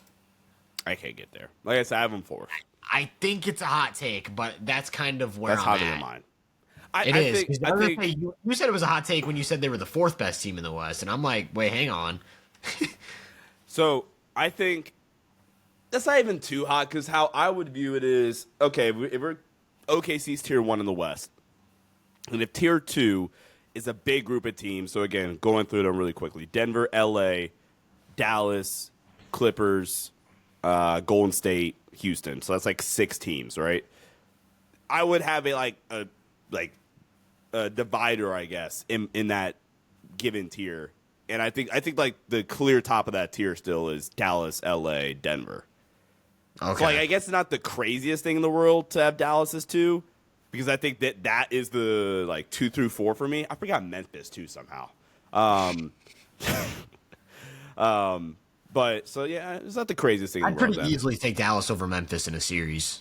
I can't get there. Like I said, I have them 4th. I think it's a hot take, but that's kind of where that's I'm hotter at. than mine. I think you said it was a hot take when you said they were the 4th best team in the West, and I'm like, wait, hang on. So I think that's not even too hot because how I would view it is okay. If we're OKC's tier 1 in the West, and if tier 2 is a big group of teams. So again, going through them really quickly: Denver, LA, Dallas, Clippers, Golden State, Houston. So that's like 6 teams, right? I would have a divider, I guess, in that given tier. And I think like the clear top of that tier still is Dallas, LA, Denver. Okay. So like I guess it's not the craziest thing in the world to have Dallas as 2, because I think that is the like 2 through 4 for me. I forgot Memphis too somehow. But so yeah, it's not the craziest thing in I'd the world. pretty easily take Dallas over Memphis in a series.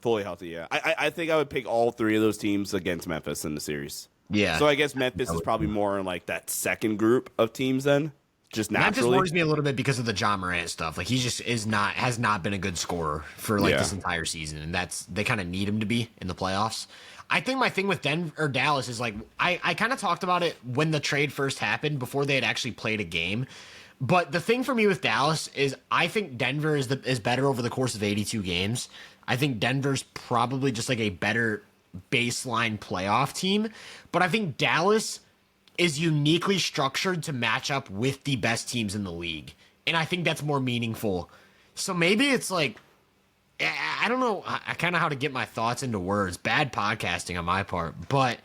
Fully healthy, yeah. I think I would pick all 3 of those teams against Memphis in the series. Yeah. So I guess Memphis is probably more in like that second group of teams then, just naturally. That just worries me a little bit because of the John Morant stuff. Like he just has not been a good scorer for like this entire season, and they kind of need him to be in the playoffs. I think my thing with Denver or Dallas is like I kind of talked about it when the trade first happened before they had actually played a game. But the thing for me with Dallas is I think Denver is better over the course of 82 games. I think Denver's probably just like a better baseline playoff team. But I think Dallas is uniquely structured to match up with the best teams in the league. And I think that's more meaningful. So maybe it's like, I don't know kind of how to get my thoughts into words. Bad podcasting on my part. But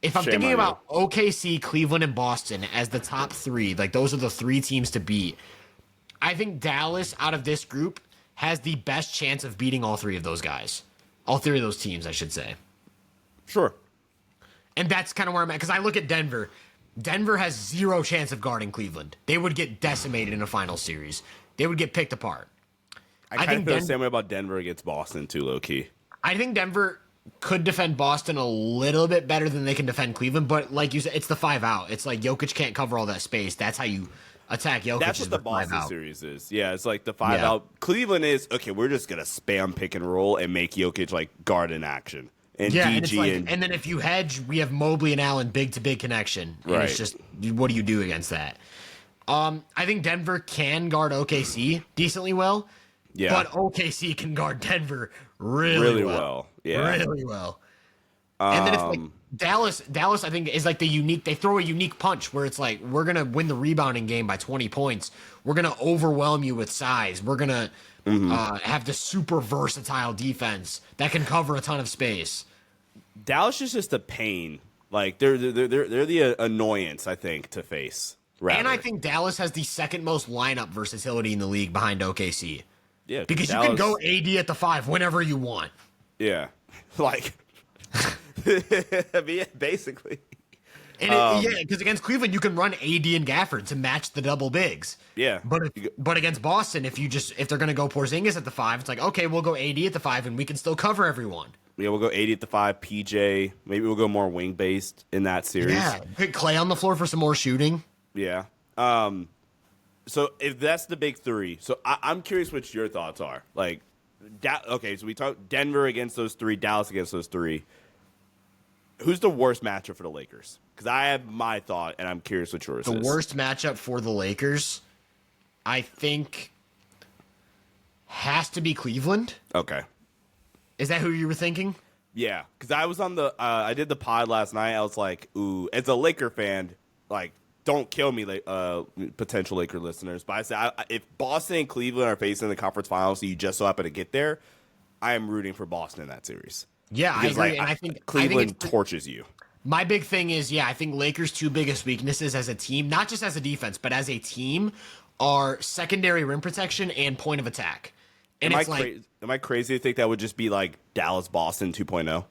if I'm thinking about OKC, Cleveland, and Boston as the top 3, like those are the 3 teams to beat, I think Dallas out of this group has the best chance of beating all 3 of those guys. All 3 of those teams, I should say. Sure. And that's kind of where I'm at. Because I look at Denver. Denver has 0 chance of guarding Cleveland. They would get decimated in a final series. They would get picked apart. I kind of feel the same way about Denver against Boston, too, low-key. I think Denver could defend Boston a little bit better than they can defend Cleveland. But like you said, it's the 5-out. It's like Jokic can't cover all that space. That's how you attack Jokic. That's what the Boston series is. Yeah, it's like the 5-out. Cleveland is, okay, we're just going to spam pick and roll and make Jokic like guard in action. And DG and then if you hedge, we have Mobley and Allen big to big connection. And it's just, what do you do against that? I think Denver can guard OKC decently well. Yeah. But OKC can guard Denver really well. Yeah. Really well. And then it's like Dallas, I think, is like they throw a unique punch where it's like, we're going to win the rebounding game by 20 points. We're going to overwhelm you with size. We're going to have the super versatile defense that can cover a ton of space. Dallas is just a pain. Like they're the annoyance, I think, to face. Rather. And I think Dallas has the second most lineup versatility in the league behind OKC. Yeah, because Dallas, you can go AD at the 5 whenever you want. Yeah, like basically. And because against Cleveland you can run AD and Gafford to match the double bigs. Yeah, but against Boston, if they're going to go Porzingis at the 5, it's like, okay, we'll go AD at the 5 and we can still cover everyone. Yeah, we'll go AD at the 5, PJ. Maybe we'll go more wing based in that series. Yeah, put Clay on the floor for some more shooting. Yeah. So if that's the big 3, so I'm curious what your thoughts are. Like, okay, so we talked Denver against those 3, Dallas against those 3. Who's the worst matchup for the Lakers? Because I have my thought, and I'm curious what yours is. The worst matchup for the Lakers, I think, has to be Cleveland. Okay. Is that who you were thinking? Yeah, because I was on the I did the pod last night. I was like, ooh, as a Laker fan, like, don't kill me, potential Laker listeners. But I said, if Boston and Cleveland are facing the conference finals, so you just so happen to get there, I am rooting for Boston in that series. Yeah, because, I agree. And I think Cleveland torches you. My big thing is, I think Lakers' 2 biggest weaknesses as a team, not just as a defense, but as a team, are secondary rim protection and point of attack. And am I crazy to think that would just be like Dallas-Boston 2.0?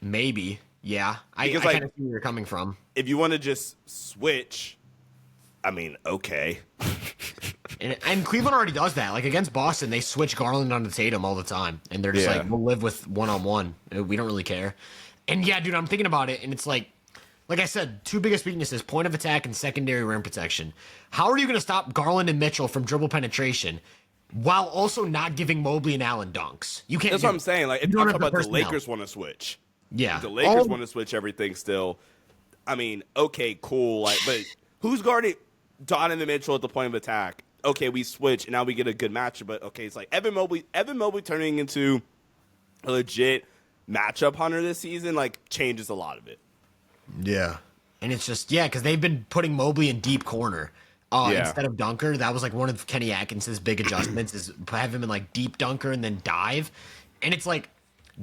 Maybe. Yeah, I kind of see where you're coming from. If you want to just switch, I mean, okay. and Cleveland already does that. Like against Boston, they switch Garland onto Tatum all the time, and they're just like, we'll live with one-on-one. We don't really care. And yeah, dude, I'm thinking about it, and it's like I said, 2 biggest weaknesses: point of attack and secondary rim protection. How are you going to stop Garland and Mitchell from dribble penetration while also not giving Mobley and Allen dunks? You can't. That's what I'm saying. Like, if you talk about the Lakers want to switch. Yeah, the Lakers want to switch everything still. I mean, okay, cool. Like, but who's guarding Donovan Mitchell at the point of attack? Okay, we switch, and now we get a good matchup. But okay, it's like Evan Mobley turning into a legit matchup hunter this season, like, changes a lot of it. Yeah, and it's just because they've been putting Mobley in deep corner instead of dunker. That was like one of Kenny Atkinson's big adjustments is have him in like deep dunker and then dive. And it's like,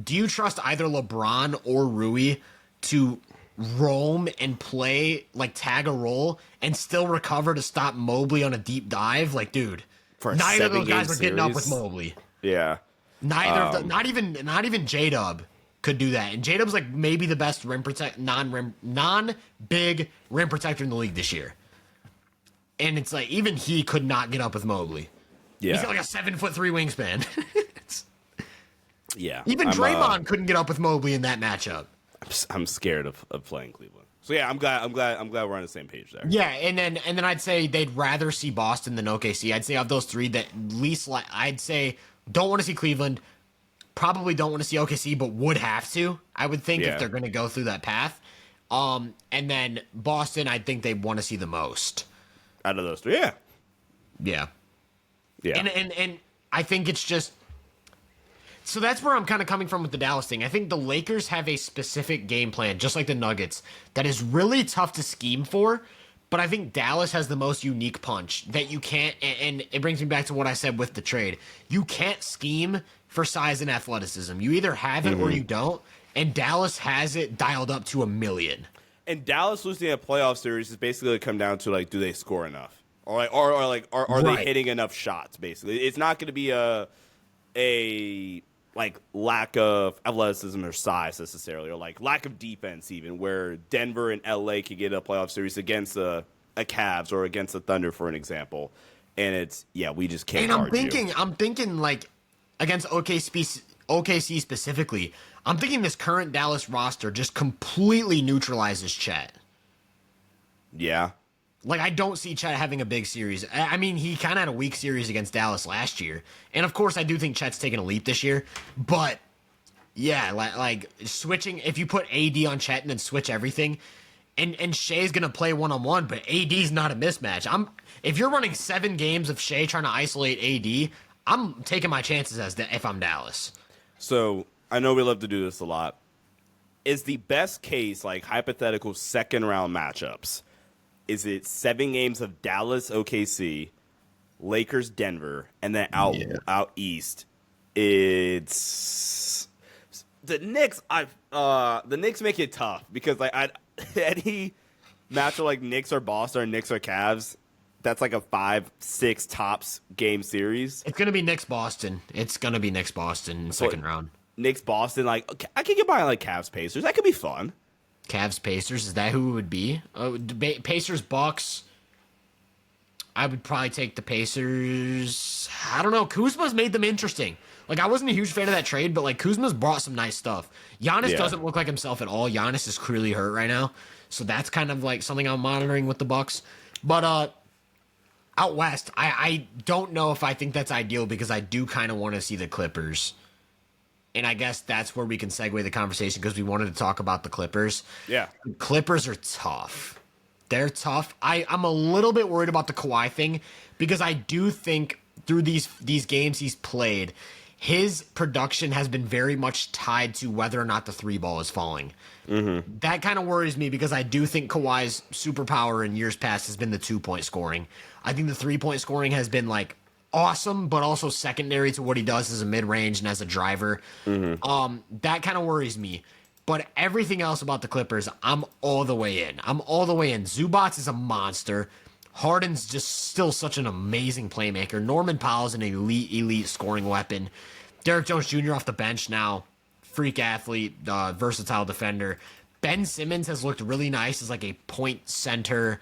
do you trust either LeBron or Rui to roam and play, like tag a roll, and still recover to stop Mobley on a deep dive? Like, dude, neither of those guys are getting up with Mobley. Yeah. Neither of the, not even J-Dub could do that. And J-Dub's like maybe the best non-big rim protector in the league this year. And it's like even he could not get up with Mobley. Yeah. He's got like a 7'3" wingspan. Yeah. Even Draymond couldn't get up with Mobley in that matchup. I'm scared of playing Cleveland. So yeah, I'm glad we're on the same page there. Yeah, and then I'd say they'd rather see Boston than OKC. I'd say of those three that least I'd say don't want to see Cleveland, probably don't want to see OKC, but would have to. I would think if they're going to go through that path. And then Boston, I think they want to see the most out of those three. Yeah. Yeah. Yeah. And I think it's just so that's where I'm kind of coming from with the Dallas thing. I think the Lakers have a specific game plan, just like the Nuggets, that is really tough to scheme for. But I think Dallas has the most unique punch that you can't, and it brings me back to what I said with the trade. You can't scheme for size and athleticism. You either have it or you don't, and Dallas has it dialed up to 1,000,000. And Dallas losing a playoff series is basically going to come down to, like, do they score enough? Or are they hitting enough shots, basically? It's not going to be a lack of athleticism or size necessarily, or like lack of defense even, where Denver and LA could get a playoff series against a Cavs or against the Thunder, for an example. And it's we just can't. And I'm thinking like against OKC specifically, I'm thinking this current Dallas roster just completely neutralizes Chet. Yeah. Like, I don't see Chet having a big series. I mean, he kind of had a weak series against Dallas last year. And, of course, I do think Chet's taking a leap this year. But, yeah, like switching, if you put AD on Chet and then switch everything, and Shea's going to play one-on-one, but AD's not a mismatch. If you're running 7 games of Shea trying to isolate AD, I'm taking my chances if I'm Dallas. So, I know we love to do this a lot. Is the best case, like, hypothetical second-round matchups, is it 7 games of Dallas, OKC, Lakers, Denver, and then out east? It's the Knicks. The Knicks make it tough because any matchup like Knicks or Boston or Knicks or Cavs, that's like a 5-6 tops game series. It's gonna be Knicks Boston. It's gonna be Knicks Boston in second round. Knicks Boston, like I could get by like Cavs Pacers. That could be fun. Cavs Pacers, is that who it would be? Pacers Bucks. I would probably take the Pacers. I don't know. Kuzma's made them interesting. Like, I wasn't a huge fan of that trade, but like Kuzma's brought some nice stuff. Giannis doesn't look like himself at all. Giannis is clearly hurt right now, so that's kind of like something I'm monitoring with the Bucks. But out west, I don't know if I think that's ideal because I do kind of want to see the Clippers. And I guess that's where we can segue the conversation because we wanted to talk about the Clippers. Yeah. Clippers are tough. They're tough. I'm a little bit worried about the Kawhi thing because I do think through these games he's played, his production has been very much tied to whether or not the 3 ball is falling. Mm-hmm. That kind of worries me because I do think Kawhi's superpower in years past has been the 2-point scoring. I think the 3-point scoring has been like awesome, but also secondary to what he does as a mid-range and as a driver. Mm-hmm. That kind of worries me. But everything else about the Clippers, I'm all the way in. Zubats is a monster. Harden's just still such an amazing playmaker. Norman Powell's an elite scoring weapon. Derek Jones Jr. off the bench now. Freak athlete, versatile defender. Ben Simmons has looked really nice as like a point center.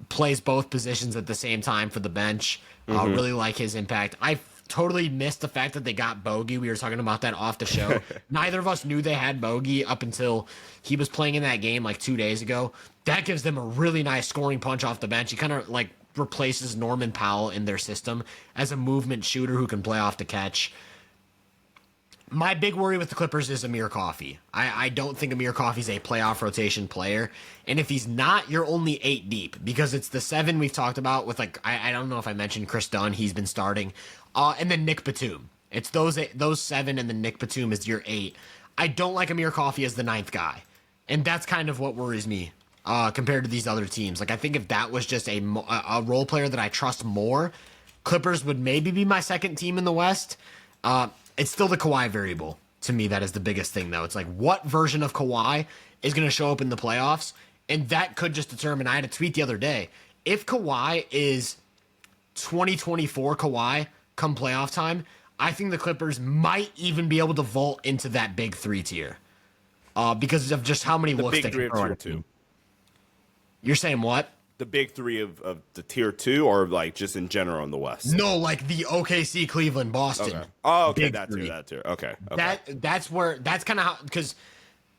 Plays both positions at the same time for the bench. Really like his impact. I totally missed the fact that they got Bogey. We were talking about that off the show. Neither of us knew they had Bogey up until he was playing in that game like 2 days ago. That gives them a really nice scoring punch off the bench. He kind of like replaces Norman Powell in their system as a movement shooter who can play off the catch. My big worry with the Clippers is Amir Coffey. I don't think Amir Coffey's a playoff rotation player. And if he's not, you're only 8 deep because it's the 7 we've talked about with like, I don't know if I mentioned Chris Dunn. He's been starting. And then Nick Batum. It's those 7 and then Nick Batum is your 8. I don't like Amir Coffey as the 9th guy. And that's kind of what worries me compared to these other teams. Like I think if that was just a role player that I trust more, Clippers would maybe be my second team in the West. It's still the Kawhi variable to me. That is the biggest thing, though. It's like what version of Kawhi is going to show up in the playoffs, and that could just determine. I had a tweet the other day. If Kawhi is 2024 Kawhi come playoff time, I think the Clippers might even be able to vault into that big 3 tier. Because of just how many looks big they three can of throw tier at a 2. team. You're saying what? The big 3 of the tier 2, or like just in general in the West? No, like the OKC, Cleveland, Boston. Okay. Oh, okay, Big that three. tier, that tier. Okay. That's kind of how, because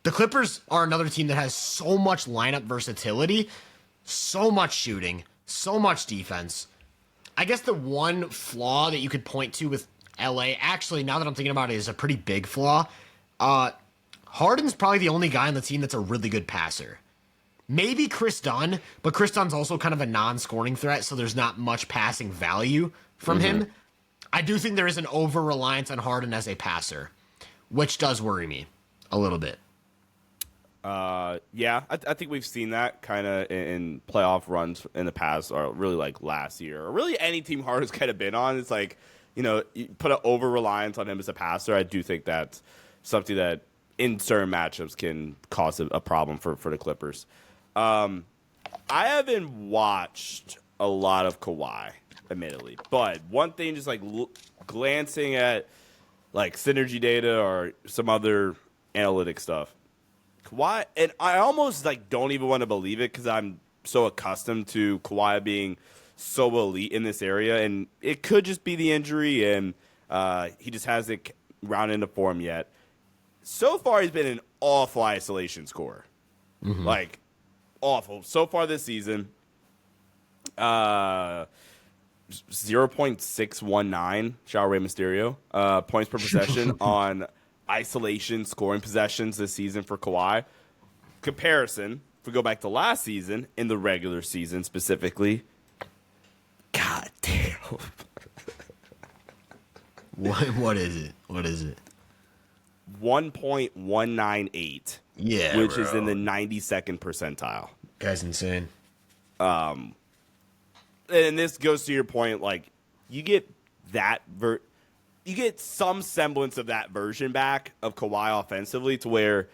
the Clippers are another team that has so much lineup versatility, so much shooting, so much defense. I guess the one flaw that you could point to with LA, actually, now that I'm thinking about it, is a pretty big flaw. Harden's probably the only guy on the team that's a really good passer. Maybe Chris Dunn, but Chris Dunn's also kind of a non-scoring threat, so there's not much passing value from him. I do think there is an over-reliance on Harden as a passer, which does worry me a little bit. Yeah, I think we've seen that kind of in playoff runs in the past, or really like last year, or really any team Harden's kind of been on. It's like, you put an over-reliance on him as a passer. I do think that's something that in certain matchups can cause a problem for the Clippers. I haven't watched a lot of Kawhi, admittedly, but one thing, just like glancing at like synergy data or some other analytic stuff, Kawhi, and I almost like don't even want to believe it because I'm so accustomed to Kawhi being so elite in this area, and it could just be the injury, and he just hasn't rounded into form yet. So far, he's been an awful isolation scorer. Like, awful. So far this season, 0.619, Shower Ray Mysterio, points per possession on isolation scoring possessions this season for Kawhi. Comparison, if we go back to last season, in the regular season specifically, god damn. What is it? 1.198. Yeah, which bro. is in the 92nd percentile. Guy's insane. And this goes to your point, like, you get that you get some semblance of that version back of Kawhi offensively, to where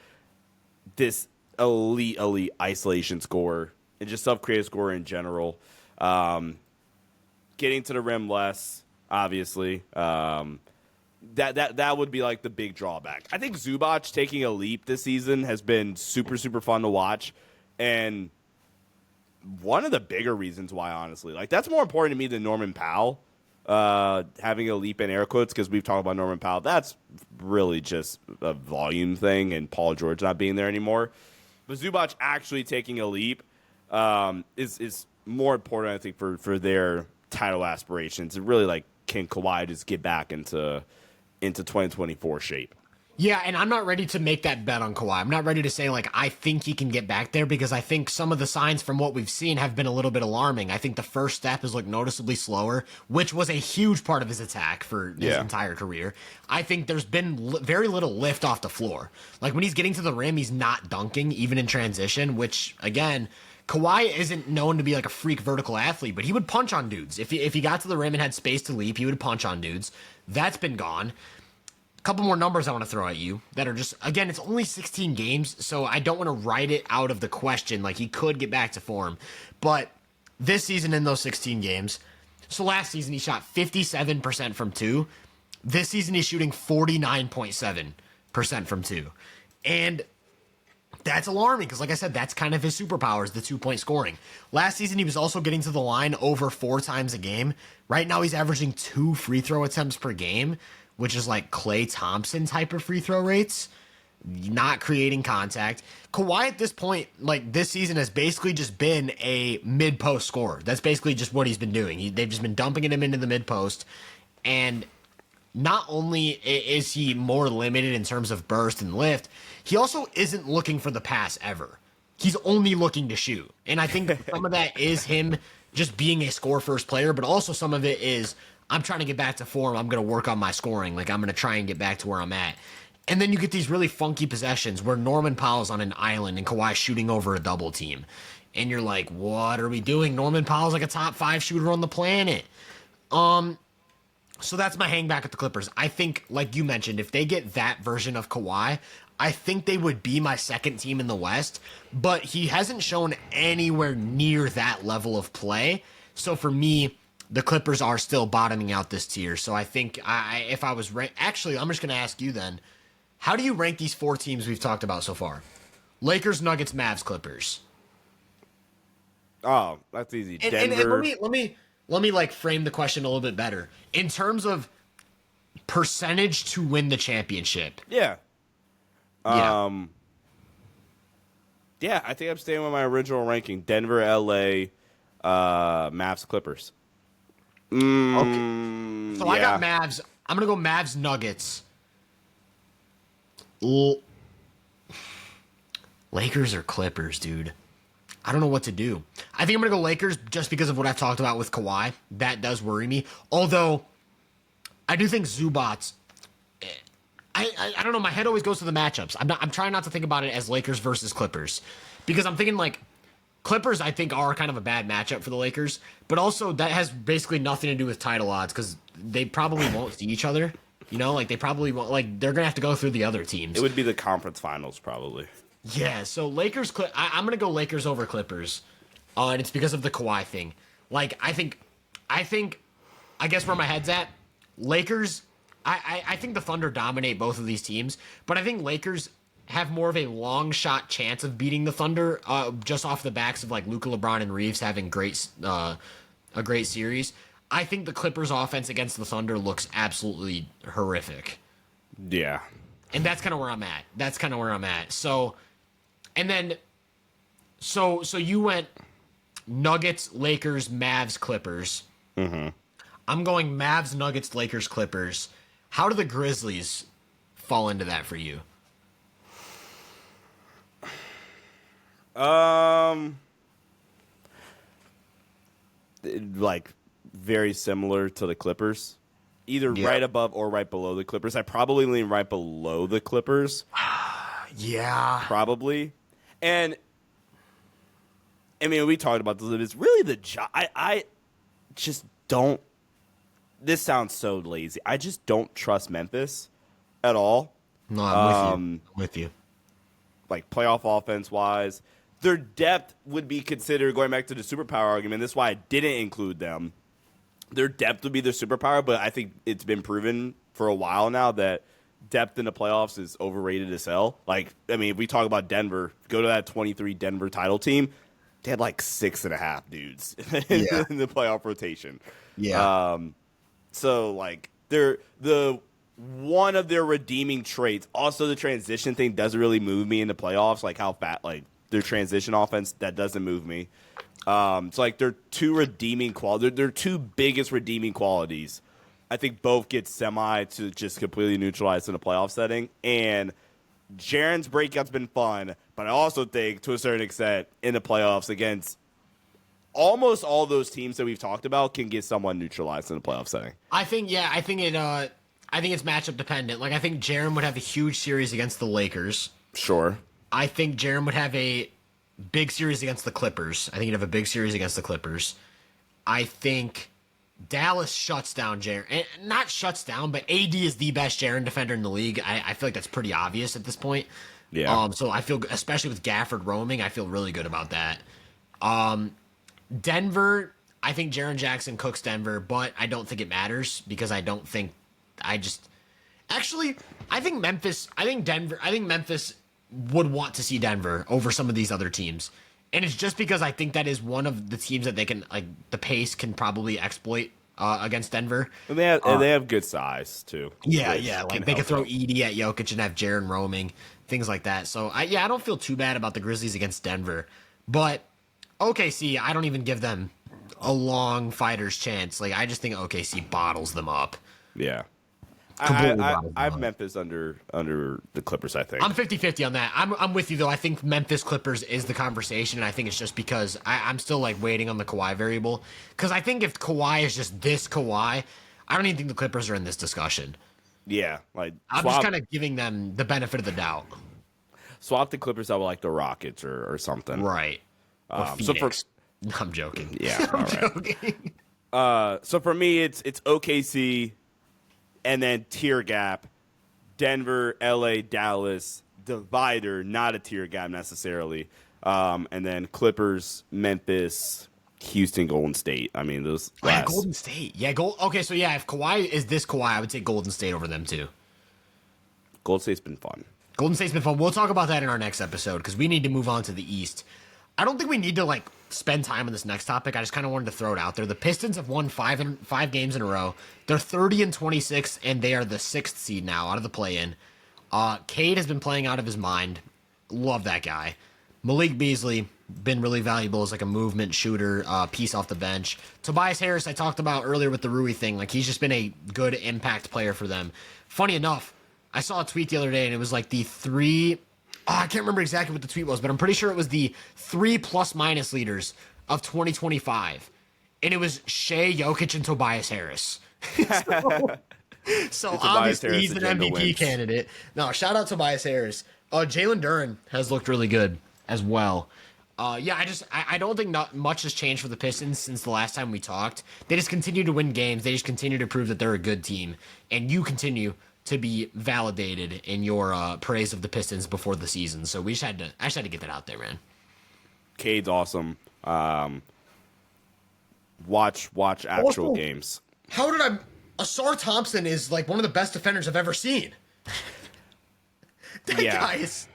this elite isolation scorer and just self-creative scorer in general, getting to the rim less, obviously, that would be like the big drawback. I think Zubac taking a leap this season has been super fun to watch, and one of the bigger reasons why, honestly, like, that's more important to me than Norman Powell having a leap in air quotes, because we've talked about Norman Powell. That's really just a volume thing, and Paul George not being there anymore. But Zubac actually taking a leap is more important, I think, for their title aspirations. And really, like, can Kawhi just get back into 2024 shape? Yeah, and I'm not ready to make that bet on Kawhi. I'm not ready to say, like, I think he can get back there, because I think some of the signs from what we've seen have been a little bit alarming. I think the first step is, like, noticeably slower, which was a huge part of his attack for his entire career. I think there's been very little lift off the floor. Like, when he's getting to the rim, he's not dunking, even in transition, which, again, Kawhi isn't known to be like a freak vertical athlete, but he would punch on dudes. If he got to the rim and had space to leap, he would punch on dudes. That's been gone. Couple more numbers I want to throw at you that are just, again, it's only 16 games, so I don't want to write it out of the question. Like, he could get back to form, but this season in those 16 games, so last season he shot 57% from 2. This season he's shooting 49.7% from 2. And that's alarming, because like I said, that's kind of his superpowers, the 2-point scoring. Last season he was also getting to the line over 4 times a game. Right now he's averaging 2 free throw attempts per game, which is like Klay Thompson type of free throw rates, not creating contact. Kawhi at this point, like, this season has basically just been a mid-post scorer. That's basically just what he's been doing. They've just been dumping him into the mid-post, and not only is he more limited in terms of burst and lift, he also isn't looking for the pass ever. He's only looking to shoot. And I think some of that is him just being a score-first player, but also some of it is, I'm trying to get back to form. I'm going to work on my scoring. Like, I'm going to try and get back to where I'm at. And then you get these really funky possessions where Norman Powell's on an island and Kawhi's shooting over a double team. And you're like, what are we doing? Norman Powell's like a top 5 shooter on the planet. So that's my hang back at the Clippers. I think, like you mentioned, if they get that version of Kawhi, I think they would be my second team in the West. But he hasn't shown anywhere near that level of play. So for me, the Clippers are still bottoming out this tier. So I think if I was actually, I'm just going to ask you then, how do you rank these 4 teams we've talked about so far? Lakers, Nuggets, Mavs, Clippers. Oh, that's easy. And Denver. let me like frame the question a little bit better in terms of percentage to win the championship. Yeah. Yeah. Yeah, I think I'm staying with my original ranking. Denver, LA, Mavs, Clippers. Okay. So I got Mavs. I'm going to go Mavs, Nuggets. Lakers or Clippers, dude. I don't know what to do. I think I'm going to go Lakers just because of what I've talked about with Kawhi. That does worry me. Although, I do think Zubats... I don't know. My head always goes to the matchups. I'm trying not to think about it as Lakers versus Clippers. Because I'm thinking, like, Clippers, I think, are kind of a bad matchup for the Lakers. But also, that has basically nothing to do with title odds because they probably won't see each other. You know, like, they probably won't. Like, they're going to have to go through the other teams. It would be the conference finals, probably. Yeah, so Lakers, I'm going to go Lakers over Clippers. And it's because of the Kawhi thing. Like, I guess where my head's at, Lakers, I think the Thunder dominate both of these teams, but I think Lakers have more of a long shot chance of beating the Thunder just off the backs of like Luka, LeBron, and Reeves having a great series. I think the Clippers' offense against the Thunder looks absolutely horrific. Yeah. And that's kind of where I'm at. So, and then, so you went Nuggets, Lakers, Mavs, Clippers. Mm-hmm. I'm going Mavs, Nuggets, Lakers, Clippers. How do the Grizzlies fall into that for you? Like very similar to the Clippers, either right above or right below the Clippers. I probably lean right below the Clippers. Yeah, probably. And I mean, we talked about this. It's really the job. I just don't. This sounds so lazy. I just don't trust Memphis at all. No, I'm with you. Like playoff offense wise, their depth would be considered, going back to the superpower argument. That's why I didn't include them. Their depth would be their superpower, but I think it's been proven for a while now that depth in the playoffs is overrated as hell. Like, I mean, if we talk about Denver, go to that 23 Denver title team, they had like 6.5 dudes in the playoff rotation. Yeah. So like they're the one of their redeeming traits. Also, the transition thing doesn't really move me in the playoffs. Like how fat, like their transition offense, that doesn't move me. So like their two redeeming qualities, their two biggest redeeming qualities, I think both get semi to just completely neutralized in a playoff setting. And Jaren's breakout's been fun, but I also think to a certain extent in the playoffs against almost all those teams that we've talked about can get someone neutralized in a playoff setting. I think it's matchup dependent. Like I think Jaren would have a huge series against the Lakers. Sure. I think Jaren would have a big series against the Clippers. I think he'd have a big series against the Clippers. I think Dallas shuts down Jaren. Not shuts down, but AD is the best Jaren defender in the league. I feel like that's pretty obvious at this point. Yeah. So I feel, especially with Gafford roaming, I feel really good about that. Denver, I think Jaren Jackson cooks Denver, but I don't think it matters because I think Memphis would want to see Denver over some of these other teams. And it's just because I think that is one of the teams that they can, like, the pace can probably exploit against Denver. And they have good size, too. Yeah. Like, they could throw Edie at Jokic and have Jaren roaming, things like that. So, I don't feel too bad about the Grizzlies against Denver. But OKC, I don't even give them a long fighter's chance. Like, I just think OKC bottles them up. Yeah. I have Memphis under the Clippers, I think. I'm 50-50 on that. I'm with you, though. I think Memphis Clippers is the conversation, and I think it's just because I'm still, like, waiting on the Kawhi variable. Because I think if Kawhi is just this Kawhi, I don't even think the Clippers are in this discussion. Yeah. Like I'm just kind of giving them the benefit of the doubt. Swap the Clippers out with, like, the Rockets or something. Right. I'm joking. Yeah, all right. So for me, it's OKC, and then tier gap, Denver, LA, Dallas, divider, not a tier gap necessarily, and then Clippers, Memphis, Houston, Golden State. I mean, those. Oh, yeah, Golden State. Yeah, Okay, so yeah, if Kawhi is this Kawhi, I would say Golden State over them too. Golden State's been fun. Golden State's been fun. We'll talk about that in our next episode because we need to move on to the East. I don't think we need to like spend time on this next topic. I just kind of wanted to throw it out there. The Pistons have won five games in a row. They're 30-26, and they are the 6th seed now out of the play-in. Cade has been playing out of his mind. Love that guy. Malik Beasley been really valuable as like a movement shooter, piece off the bench. Tobias Harris, I talked about earlier with the Rui thing. Like he's just been a good impact player for them. Funny enough, I saw a tweet the other day, and it was like the three. I can't remember exactly what the tweet was, but I'm pretty sure it was the 3 plus-minus leaders of 2025. And it was Shea, Jokic, and Tobias Harris. So obviously he's an MVP candidate. No, shout out Tobias Harris. Jalen Duren has looked really good as well. I don't think not much has changed for the Pistons since the last time we talked. They just continue to win games. They just continue to prove that they're a good team. And you continue to be validated in your praise of the Pistons before the season. So I just had to get that out there, man. Cade's awesome. Watch actual games. How did Asar Thompson is like one of the best defenders I've ever seen. That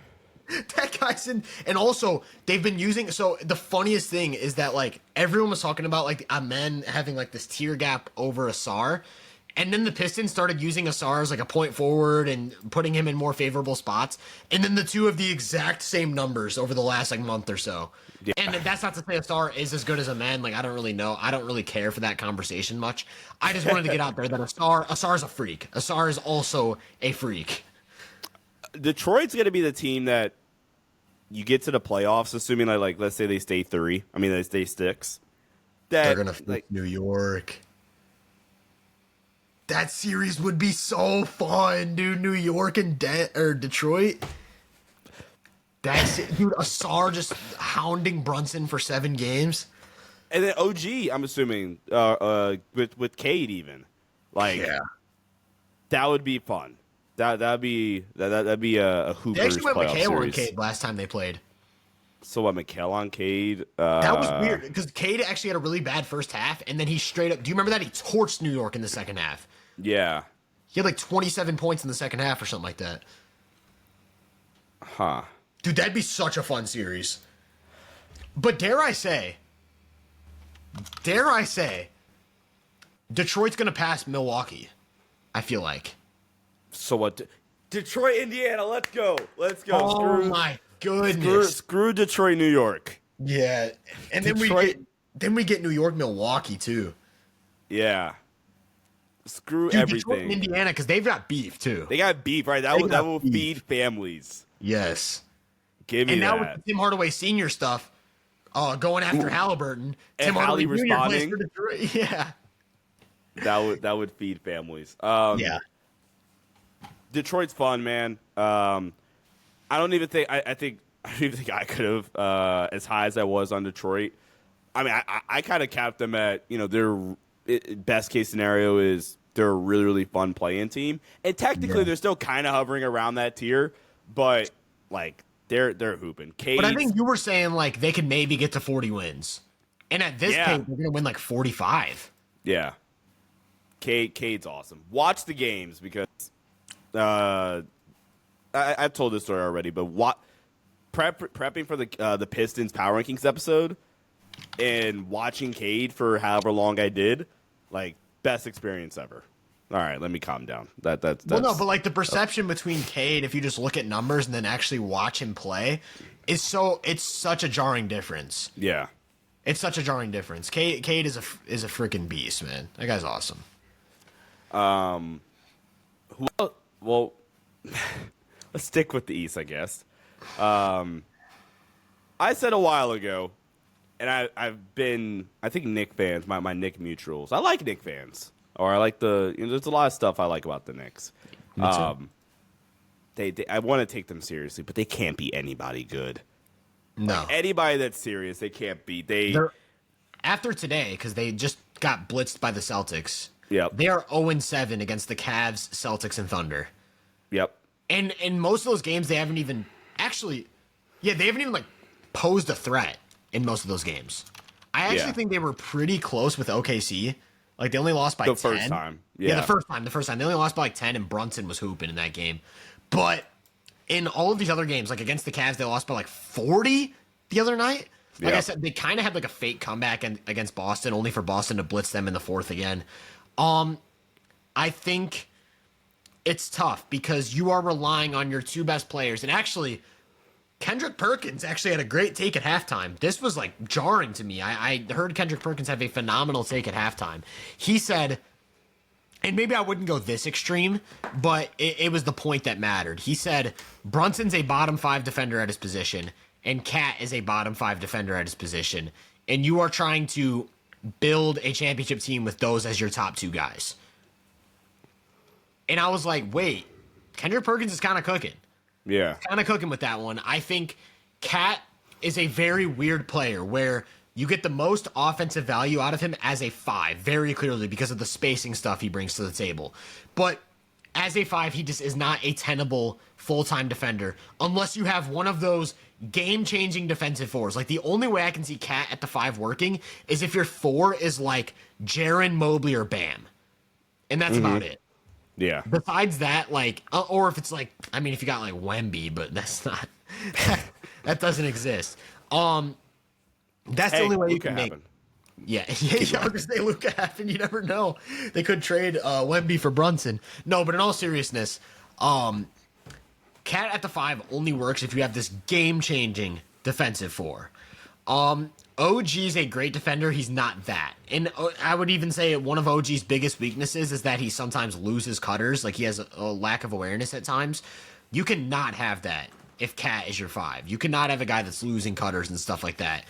guy's in, and also they've been using. So the funniest thing is that like everyone was talking about like Amen having like this tier gap over Asar. And then the Pistons started using Asar as like a point forward and putting him in more favorable spots. And then the two have the exact same numbers over the last like month or so. Yeah. And that's not to say Asar is as good as a man. Like I don't really know. I don't really care for that conversation much. I just wanted to get out there that Asar is a freak. Asar is also a freak. Detroit's going to be the team that you get to the playoffs, assuming like let's say they stay 3. I mean they stay 6. They're going to like New York. That series would be so fun, dude. New York and Detroit. That's it, dude. Asar just hounding Brunson for 7 games, and then OG. I'm assuming with Cade even, like that would be fun. That'd be a Hoopers. They actually went playoff Mikhail series. on Cade last time they played. So what, Mikhail on Cade? That was weird because Cade actually had a really bad first half, and then he straight up. Do you remember that he torched New York in the second half? Yeah. He had like 27 points in the second half or something like that. Huh. Dude, that'd be such a fun series. But dare I say, Detroit's going to pass Milwaukee, I feel like. So what? Detroit, Indiana, let's go. Oh, my goodness. Screw Detroit, New York. Yeah. And then we get New York, Milwaukee, too. Yeah. Screw everything. Detroit and Indiana, because they've got beef, too. They got beef, right? That will feed families. Yes. Give me that. And now with Tim Hardaway Sr. stuff, going after Halliburton, and Tim Hardaway Jr. responding. plays for Detroit. Yeah. That would feed families. Yeah. Detroit's fun, man. I don't even think I could have as high as I was on Detroit. I mean, I kind of capped them at their best case scenario is they're a really, really fun play-in team, and technically they're still kind of hovering around that tier, but like they're hooping. But I think you were saying like they could maybe get to 40 wins, and at this pace they're gonna win like 45. Yeah, Cade's awesome. Watch the games because I've told this story already, but prepping for the Pistons Power Rankings episode and watching Cade for however long I did, like best experience ever. All right, let me calm down. That's well, no, but like the perception between Cade, if you just look at numbers and then actually watch him play, it's such a jarring difference. Yeah, it's such a jarring difference. Cade is a freaking beast, man. That guy's awesome. Well, let's stick with the East, I guess. I said a while ago, and I think Knicks fans, my Knicks mutuals. I like Knicks fans, or I like there's a lot of stuff I like about the Knicks. I want to take them seriously, but they can't beat anybody good. No, like, anybody that's serious, they can't beat. They're after today because they just got blitzed by the Celtics. Yep. They are 0-7 against the Cavs, Celtics, and Thunder. Yep. And in most of those games, they haven't even like posed a threat in most of those games. I actually think they were pretty close with OKC. Like, they only lost by 10. The first time. Yeah, the first time. They only lost by like 10, and Brunson was hooping in that game. But in all of these other games, like against the Cavs, they lost by like 40 the other night. Like I said, they kind of had like a fake comeback against Boston, only for Boston to blitz them in the fourth again. I think it's tough because you are relying on your two best players. And actually, Kendrick Perkins actually had a great take at halftime. This was like jarring to me. I heard Kendrick Perkins have a phenomenal take at halftime. He said, and maybe I wouldn't go this extreme, but it was the point that mattered. He said, Brunson's a bottom 5 defender at his position, and Cat is a bottom 5 defender at his position. And you are trying to build a championship team with those as your top 2 guys. And I was like, wait, Kendrick Perkins is kind of cooking. Yeah. Kind of cooking with that one. I think Cat is a very weird player where you get the most offensive value out of him as a 5, very clearly, because of the spacing stuff he brings to the table. But as a 5, he just is not a tenable full-time defender unless you have one of those game-changing defensive fours. Like, the only way I can see Cat at the 5 working is if your 4 is like Jaren, Mobley, or Bam. And that's about it. Yeah. Besides that, like, or if it's like, I mean, if you got like Wemby, but that's not, that doesn't exist. That's the only way you can make. Yeah, I was gonna say Luka happened. You never know. They could trade Wemby for Brunson. No, but in all seriousness, Cat at the 5 only works if you have this game-changing defensive 4. OG's a great defender. He's not that. And I would even say one of OG's biggest weaknesses is that he sometimes loses cutters. Like, he has a lack of awareness at times. You cannot have that if Cat is your 5. You cannot have a guy that's losing cutters and stuff like that.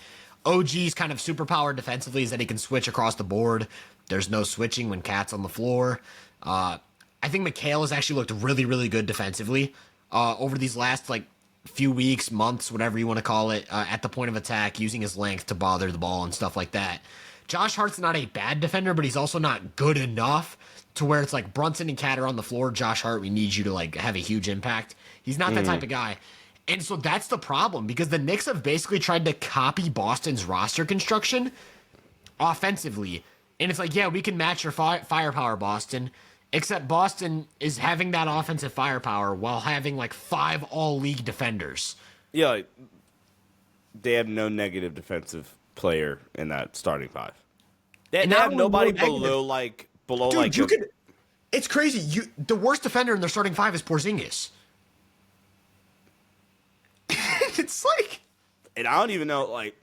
OG's kind of superpower defensively is that he can switch across the board. There's no switching when Cat's on the floor. I think Mikal has actually looked really, really good defensively over these last, like, few weeks, months, whatever you want to call it, at the point of attack, using his length to bother the ball and stuff like that. Josh Hart's not a bad defender, but he's also not good enough to where it's like Brunson and Cat are on the floor. Josh Hart, we need you to like have a huge impact. He's not that type of guy. And so that's the problem, because the Knicks have basically tried to copy Boston's roster construction offensively. And it's like, yeah, we can match your firepower, Boston. Except Boston is having that offensive firepower while having like 5 all-league defenders. Yeah, like, they have no negative defensive player in that starting 5. They have nobody below Dude, like. You could. It's crazy. The worst defender in their starting 5 is Porzingis. It's like, and I don't even know, like,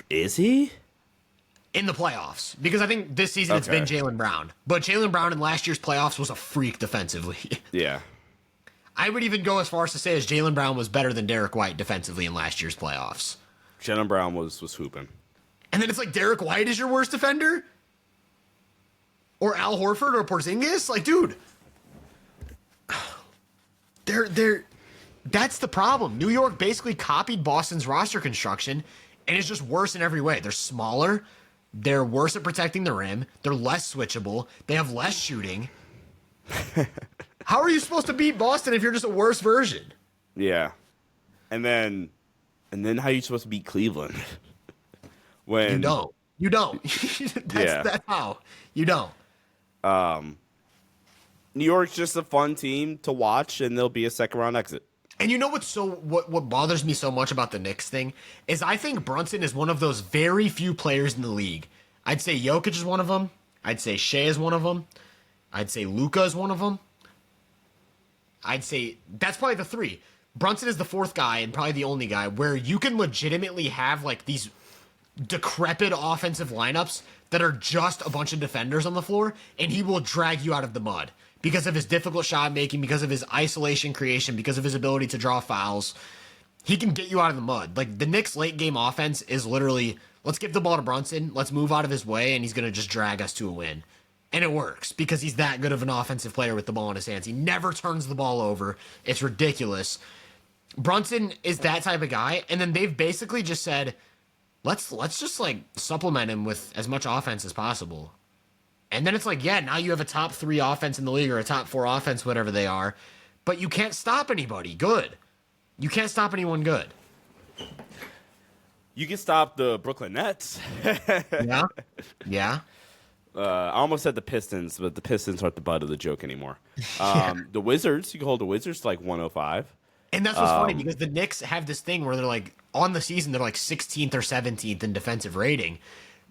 is he? In the playoffs, because I think this season it's been Jaylen Brown. But Jaylen Brown in last year's playoffs was a freak defensively. Yeah. I would even go as far as to say as Jaylen Brown was better than Derek White defensively in last year's playoffs. Jaylen Brown was hooping. And then it's like Derek White is your worst defender? Or Al Horford or Porzingis? Like, dude. That's the problem. New York basically copied Boston's roster construction, and it's just worse in every way. They're smaller. They're worse at protecting the rim. They're less switchable. They have less shooting. How are you supposed to beat Boston if you're just a worse version? Yeah. And then how are you supposed to beat Cleveland? When You don't. That's how. You don't. New York's just a fun team to watch, and they'll be a second round exit. And you know what bothers me so much about the Knicks thing is I think Brunson is one of those very few players in the league. I'd say Jokic is one of them. I'd say Shea is one of them. I'd say Luka is one of them. I'd say that's probably the 3. Brunson is the 4th guy and probably the only guy where you can legitimately have like these decrepit offensive lineups that are just a bunch of defenders on the floor, and he will drag you out of the mud. Because of his difficult shot making, because of his isolation creation, because of his ability to draw fouls, he can get you out of the mud. Like, the Knicks' late game offense is literally, let's give the ball to Brunson, let's move out of his way, and he's going to just drag us to a win. And it works, because he's that good of an offensive player with the ball in his hands. He never turns the ball over. It's ridiculous. Brunson is that type of guy, and then they've basically just said, let's just, like, supplement him with as much offense as possible. And then it's like, yeah, now you have a top 3 offense in the league or a top 4 offense, whatever they are. But you can't stop anybody good. You can't stop anyone good. You can stop the Brooklyn Nets. Yeah. Yeah. I almost said the Pistons, but the Pistons aren't the butt of the joke anymore. The Wizards, you can hold the Wizards to like 105. And that's what's funny because the Knicks have this thing where they're like on the season they're like 16th or 17th in defensive rating,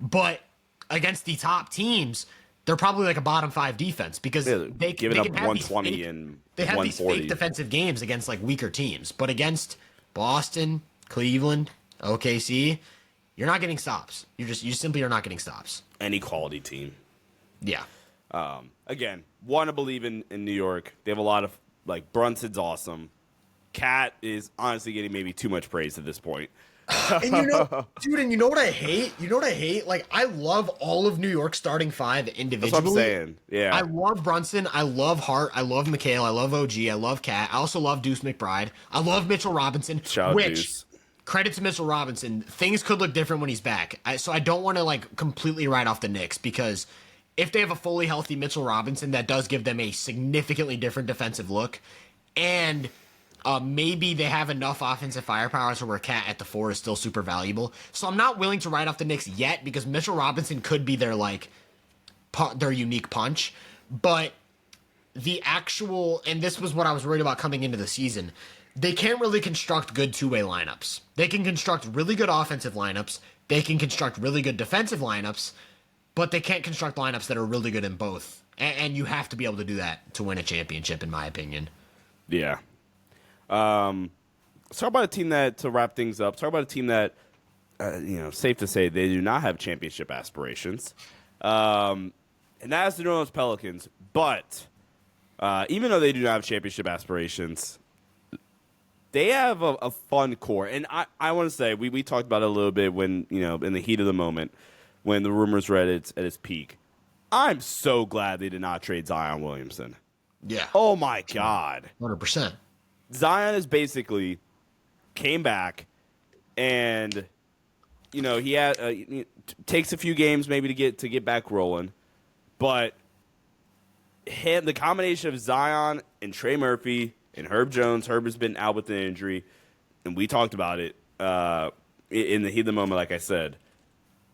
but against the top teams they're probably like a bottom 5 defense because they giving up up 120 and they have 140. these fake defensive games against like weaker teams, but against Boston, Cleveland, OKC, you're not getting stops. You simply are not getting stops. Any quality team. Yeah. Again, want to believe in New York. They have a lot of like Brunson's awesome. Cat is honestly getting maybe too much praise at this point. And dude, and you know what I hate? Like, I love all of New York's starting 5 individually. That's what I'm saying. Yeah. I love Brunson. I love Hart. I love McHale. I love OG. I love Cat. I also love Deuce McBride. I love Mitchell Robinson. Deuce. Credit to Mitchell Robinson. Things could look different when he's back. So I don't want to, like, completely write off the Knicks because if they have a fully healthy Mitchell Robinson, that does give them a significantly different defensive look. And maybe they have enough offensive firepower so where Cat at the 4 is still super valuable. So I'm not willing to write off the Knicks yet because Mitchell Robinson could be their like their unique punch. But the actual, and this was what I was worried about coming into the season, they can't really construct good two-way lineups. They can construct really good offensive lineups. They can construct really good defensive lineups, but they can't construct lineups that are really good in both. And you have to be able to do that to win a championship, in my opinion. Yeah. Let's talk about a team that, to wrap things up, talk about a team that, safe to say they do not have championship aspirations. And that is the New Orleans Pelicans. But even though they do not have championship aspirations, they have a fun core. And I want to say, we talked about it a little bit when, in the heat of the moment, when the rumors were at its peak. I'm so glad they did not trade Zion Williamson. Yeah. Oh, my God. 100%. Zion is basically came back and, he had takes a few games maybe to get back rolling. But the combination of Zion and Trey Murphy and Herb Jones, Herb has been out with an injury, and we talked about it in the heat of the moment, like I said.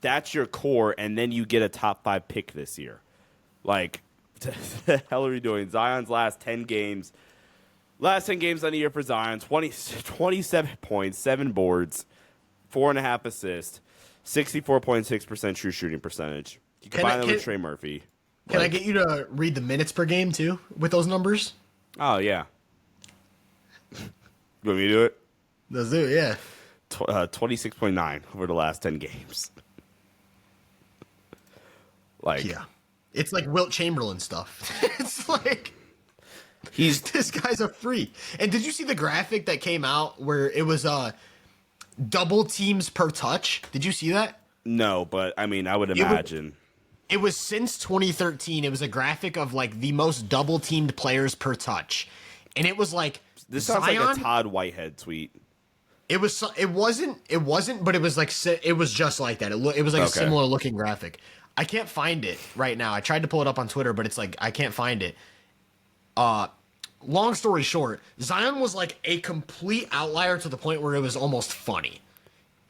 That's your core, and then you get a top 5 pick this year. Like, what the hell are we doing? Zion's last 10 games on the year for Zion, 27 points, 7 boards, 4.5 assists, 64.6% true shooting percentage. You combine that with Trey Murphy. Can I get you to read the minutes per game, too, with those numbers? Oh, yeah. You want me to do it? Let's do it, yeah. 26.9 over the last 10 games. Yeah. It's like Wilt Chamberlain stuff. It's like... This guy's a freak. And did you see the graphic that came out where it was double teams per touch? Did you see that? No, but I mean, I would imagine. It was since 2013. It was a graphic of like the most double teamed players per touch. And it was like this sounds like a Todd Whitehead tweet. It wasn't, but it was like it was just like that. It was like a similar looking graphic. I can't find it right now. I tried to pull it up on Twitter, but it's like I can't find it. Long story short, Zion was like a complete outlier to the point where it was almost funny.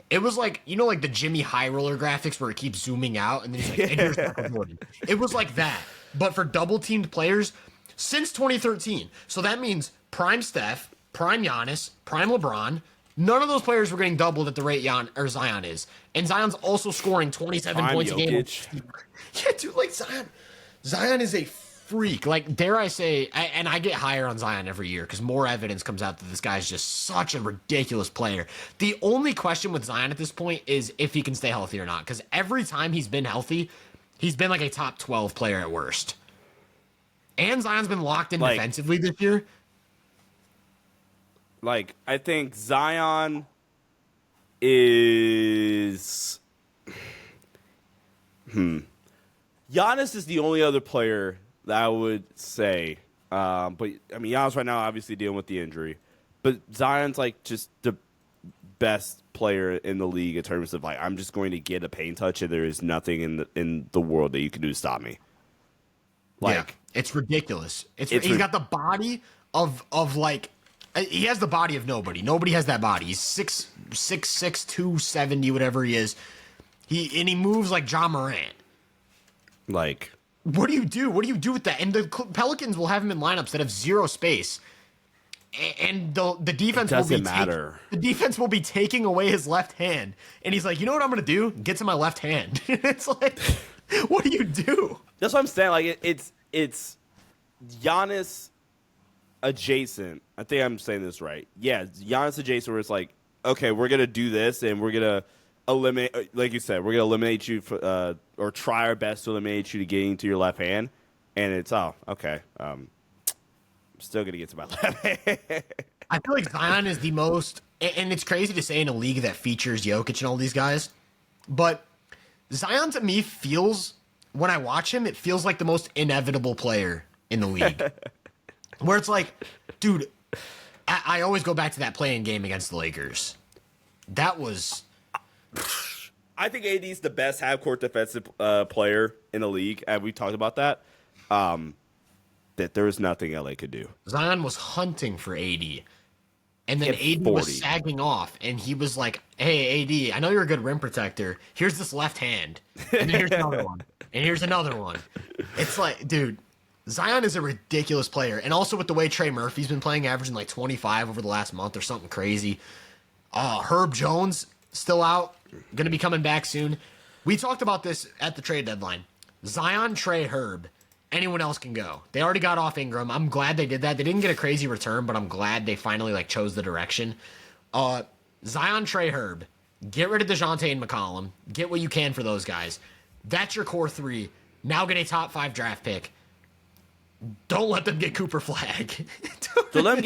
It was like, like the Jimmy High Roller graphics where it keeps zooming out and then he's like, and here's Michael Jordan. It was like that, but for double teamed players since 2013. So that means prime Steph, prime Giannis, prime LeBron. None of those players were getting doubled at the rate Zion is. And Zion's also scoring 27 points a game. Yeah, dude, like Zion is a freak. Like, dare I say, and I get higher on Zion every year because more evidence comes out that this guy's just such a ridiculous player. The only question with Zion at this point is if he can stay healthy or not, because every time he's been healthy, he's been like a top 12 player at worst. And Zion's been locked in defensively this year. Like, I think Zion is... Giannis is the only other player that I would say. But, I mean, Giannis right now obviously dealing with the injury. But Zion's, like, just the best player in the league in terms of, like, I'm just going to get a paint touch and there is nothing in the world that you can do to stop me. Like, yeah, it's ridiculous. He's got the body of like... He has the body of nobody. Nobody has that body. He's 6'6", 270, whatever he is. He moves like John Morant. Like, what do you do? What do you do with that? And the Pelicans will have him in lineups that have zero space. And the defense doesn't matter. The defense will be taking away his left hand, and he's like, you know what I'm gonna do? Get to my left hand. It's like, what do you do? That's what I'm saying. Like it's Giannis adjacent. I think I'm saying this right. Yeah, Giannis adjacent. Where it's like, okay, we're gonna do this, and we're gonna eliminate. Like you said, we're gonna eliminate you or try our best to eliminate you to getting to your left hand. And it's okay. Still gonna get to my left hand. I feel like Zion is the most, and it's crazy to say in a league that features Jokic and all these guys, but Zion to me feels, when I watch him, it feels like the most inevitable player in the league. Where it's like, dude, I always go back to that playing game against the Lakers. That was. I think AD's the best half-court defensive player in the league, and we talked about that. That there was nothing LA could do. Zion was hunting for AD. And then AD 40. was sagging off, and he was like, hey, AD, I know you're a good rim protector. Here's this left hand. And then here's another one. And here's another one. It's like, dude, Zion is a ridiculous player. And also with the way Trey Murphy's been playing, averaging like 25 over the last month or something crazy. Herb Jones, still out. Going to be coming back soon. We talked about this at the trade deadline. Zion, Trey, Herb. Anyone else can go. They already got off Ingram. I'm glad they did that. They didn't get a crazy return, but I'm glad they finally like chose the direction. Zion, Trey, Herb. Get rid of DeJounte and McCollum. Get what you can for those guys. That's your core three. Now get a top 5 draft pick. Don't let them get Cooper Flag. Don't let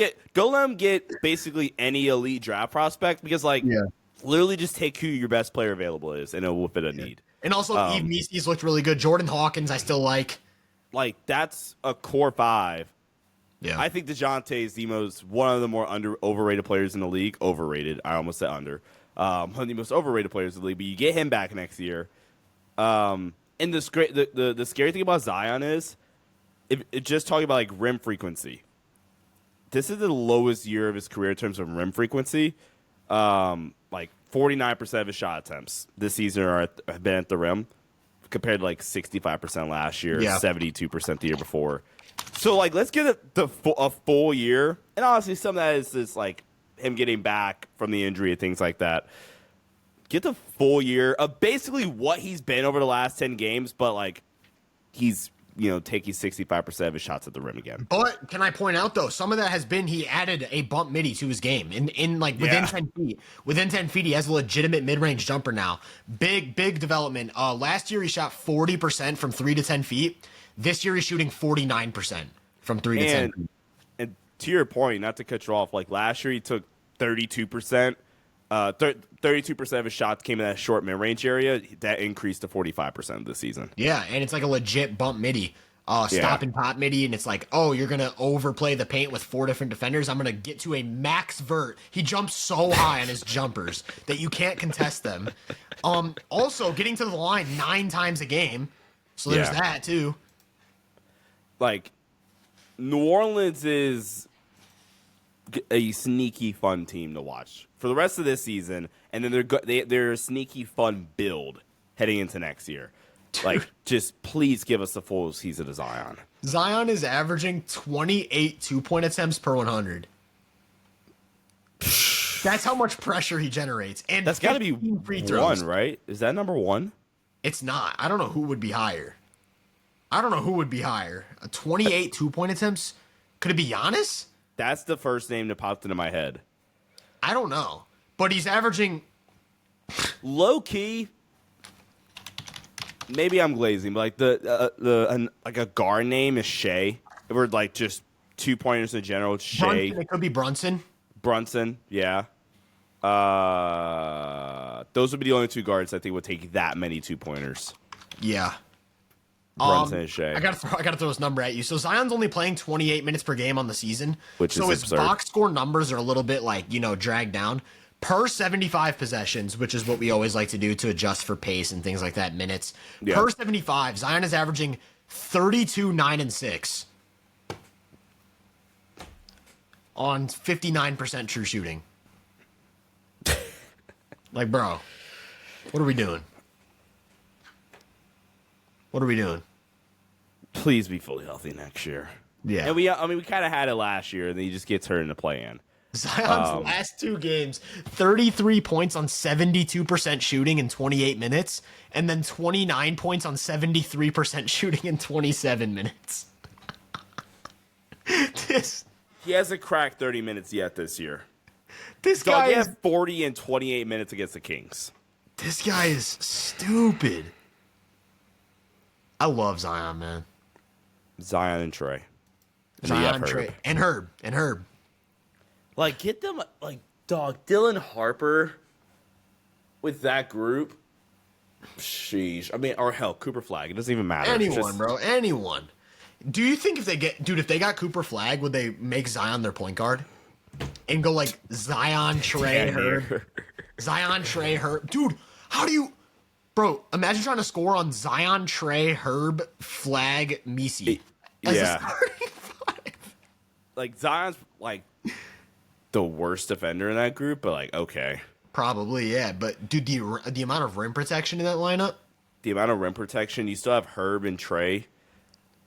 them get basically any elite draft prospect because literally just take who your best player available is and it will fit a need. And also Eve Meese's looked really good. Jordan Hawkins I still like. Like, that's a core 5. Yeah. I think DeJounte is one of the more overrated players in the league. Overrated. I almost said under. One of the most overrated players in the league. But you get him back next year. And the scary thing about Zion is, just talking about, like, rim frequency. This is the lowest year of his career in terms of rim frequency. Like, 49% of his shot attempts this season have been at the rim, compared to like 65% last year, 72% the year before. So like, let's get a full year, and honestly, some of that is just like him getting back from the injury and things like that. Get the full year of basically what he's been over the last 10 games, but like he's taking 65% of his shots at the rim again. But can I point out though, some of that has been he added a bump midi to his game in like within 10 feet. Within 10 feet, he has a legitimate mid-range jumper now. Big development. Last year he shot 40% from 3 to 10 feet. This year he's shooting 49% from 3 to 10 feet. And to your point, not to cut you off, like last year he took 32%. 32% of his shots came in that short mid-range area. That increased to 45% this season. Yeah, and it's like a legit bump midi. Stop and pop midi, and it's like, oh, you're going to overplay the paint with 4 different defenders. I'm going to get to a max vert. He jumps so high on his jumpers that you can't contest them. Also, getting to the line 9 times a game. So there's that, too. Like, New Orleans is a sneaky fun team to watch for the rest of this season, and then they're a sneaky fun build heading into next year. Like, just please give us the full season of Zion. Zion is averaging 28 2-point attempts per 100. That's how much pressure he generates, and that's got to be free throws. 1, right? Is that number 1? It's not. I don't know who would be higher. A 28 2-point attempts? Could it be Giannis? That's the first name that popped into my head. I don't know. But he's averaging... Low key, maybe I'm glazing, but like like a guard name is Shea. We're like just 2-pointers in general. Shea. It could be Brunson, yeah. Those would be the only 2 guards I think would take that many 2-pointers. Yeah. Brunson and Shea. I gotta throw this number at you. So Zion's only playing 28 minutes per game on the season, which is his absurd. Box score numbers are a little bit like dragged down per 75 possessions, which is what we always like to do to adjust for pace and things like that. Minutes per 75, Zion is averaging 32, 9, and 6 on 59% true shooting. Like, bro, what are we doing? What are we doing? Please be fully healthy next year. Yeah. And we kind of had it last year, and then he just gets hurt in the play-in. Zion's last 2 games, 33 points on 72% shooting in 28 minutes, and then 29 points on 73% shooting in 27 minutes. He hasn't cracked 30 minutes yet this year. This guy he had 40 and 28 minutes against the Kings. This guy is stupid. I love Zion, man. Zion and Trey. Zion, Trey, and Herb. Like, get them, like, dog, Dylan Harper with that group. Sheesh. I mean, or hell, Cooper Flag. It doesn't even matter. Anyone, bro. Anyone. Do you think if they got Cooper Flag, would they make Zion their point guard? And go like Zion, Trey, Herb. Zion, Trey, Herb. Dude, how do you... Bro, imagine trying to score on Zion, Trey, Herb, Flag, Misi. Yeah. Like, Zion's, like, the worst defender in that group, but, like, okay. Probably, yeah. But, dude, the amount of rim protection in that lineup? The amount of rim protection. You still have Herb and Trey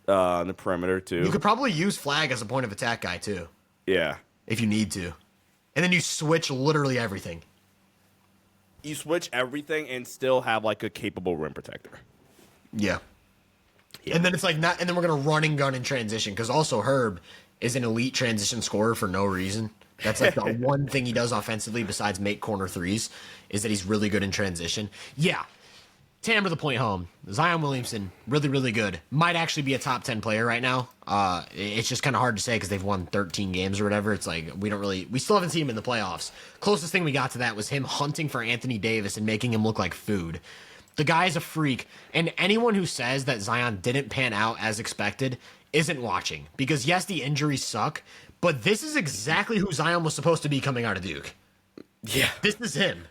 on the perimeter, too. You could probably use Flag as a point of attack guy, too. Yeah. If you need to. And then you switch literally everything. You switch everything and still have, like, a capable rim protector. Yeah. And then it's like not, and then we're gonna run and gun in transition because also Herb is an elite transition scorer for no reason. That's like the one thing he does offensively besides make corner threes is that he's really good in transition. Yeah, to hammer the point home, Zion Williamson really really good. Might actually be a top 10 player right now. It's just kind of hard to say because they've won 13 games or whatever. It's like we still haven't seen him in the playoffs. Closest thing we got to that was him hunting for Anthony Davis and making him look like food. The guy's a freak, and anyone who says that Zion didn't pan out as expected isn't watching. Because yes, the injuries suck, but this is exactly who Zion was supposed to be coming out of Duke. Yeah. This is him.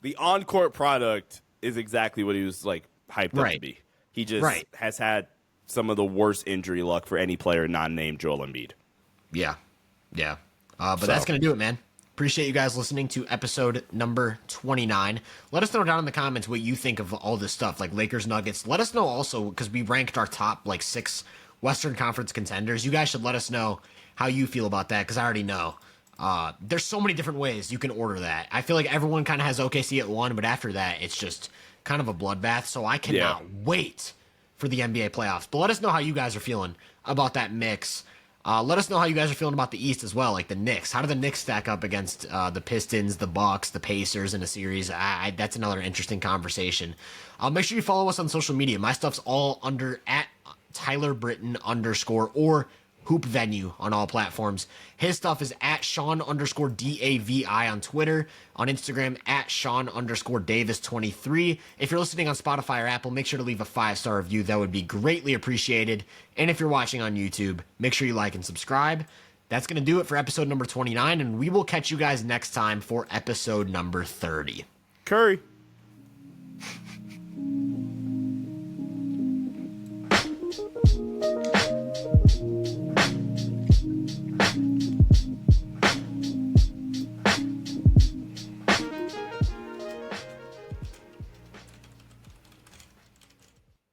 The on-court product is exactly what he was, like, hyped up to be. He just has had some of the worst injury luck for any player not named Joel Embiid. Yeah. Yeah. But that's going to do it, man. Appreciate you guys listening to episode number 29. Let us know down in the comments what you think of all this stuff, like Lakers, Nuggets. Let us know also, because we ranked our top, like, 6 Western Conference contenders. You guys should let us know how you feel about that, because I already know. There's so many different ways you can order that. I feel like everyone kind of has OKC at 1, but after that, it's just kind of a bloodbath, so I cannot wait for the NBA playoffs. But let us know how you guys are feeling about that mix. Let us know how you guys are feeling about the East as well, like the Knicks. How do the Knicks stack up against the Pistons, the Bucks, the Pacers in a series? That's another interesting conversation. Make sure you follow us on social media. My stuff's all under at Tyler Britton _ or Hoop Venue on all platforms. His stuff is at Sean _DAVI on Twitter, on Instagram at Sean _Davis23. If you're listening on Spotify or Apple, make sure to leave a 5-star review. That would be greatly appreciated. And if you're watching on YouTube, make sure you like and subscribe. That's going to do it for episode number 29, and we will catch you guys next time for episode number 30. Curry.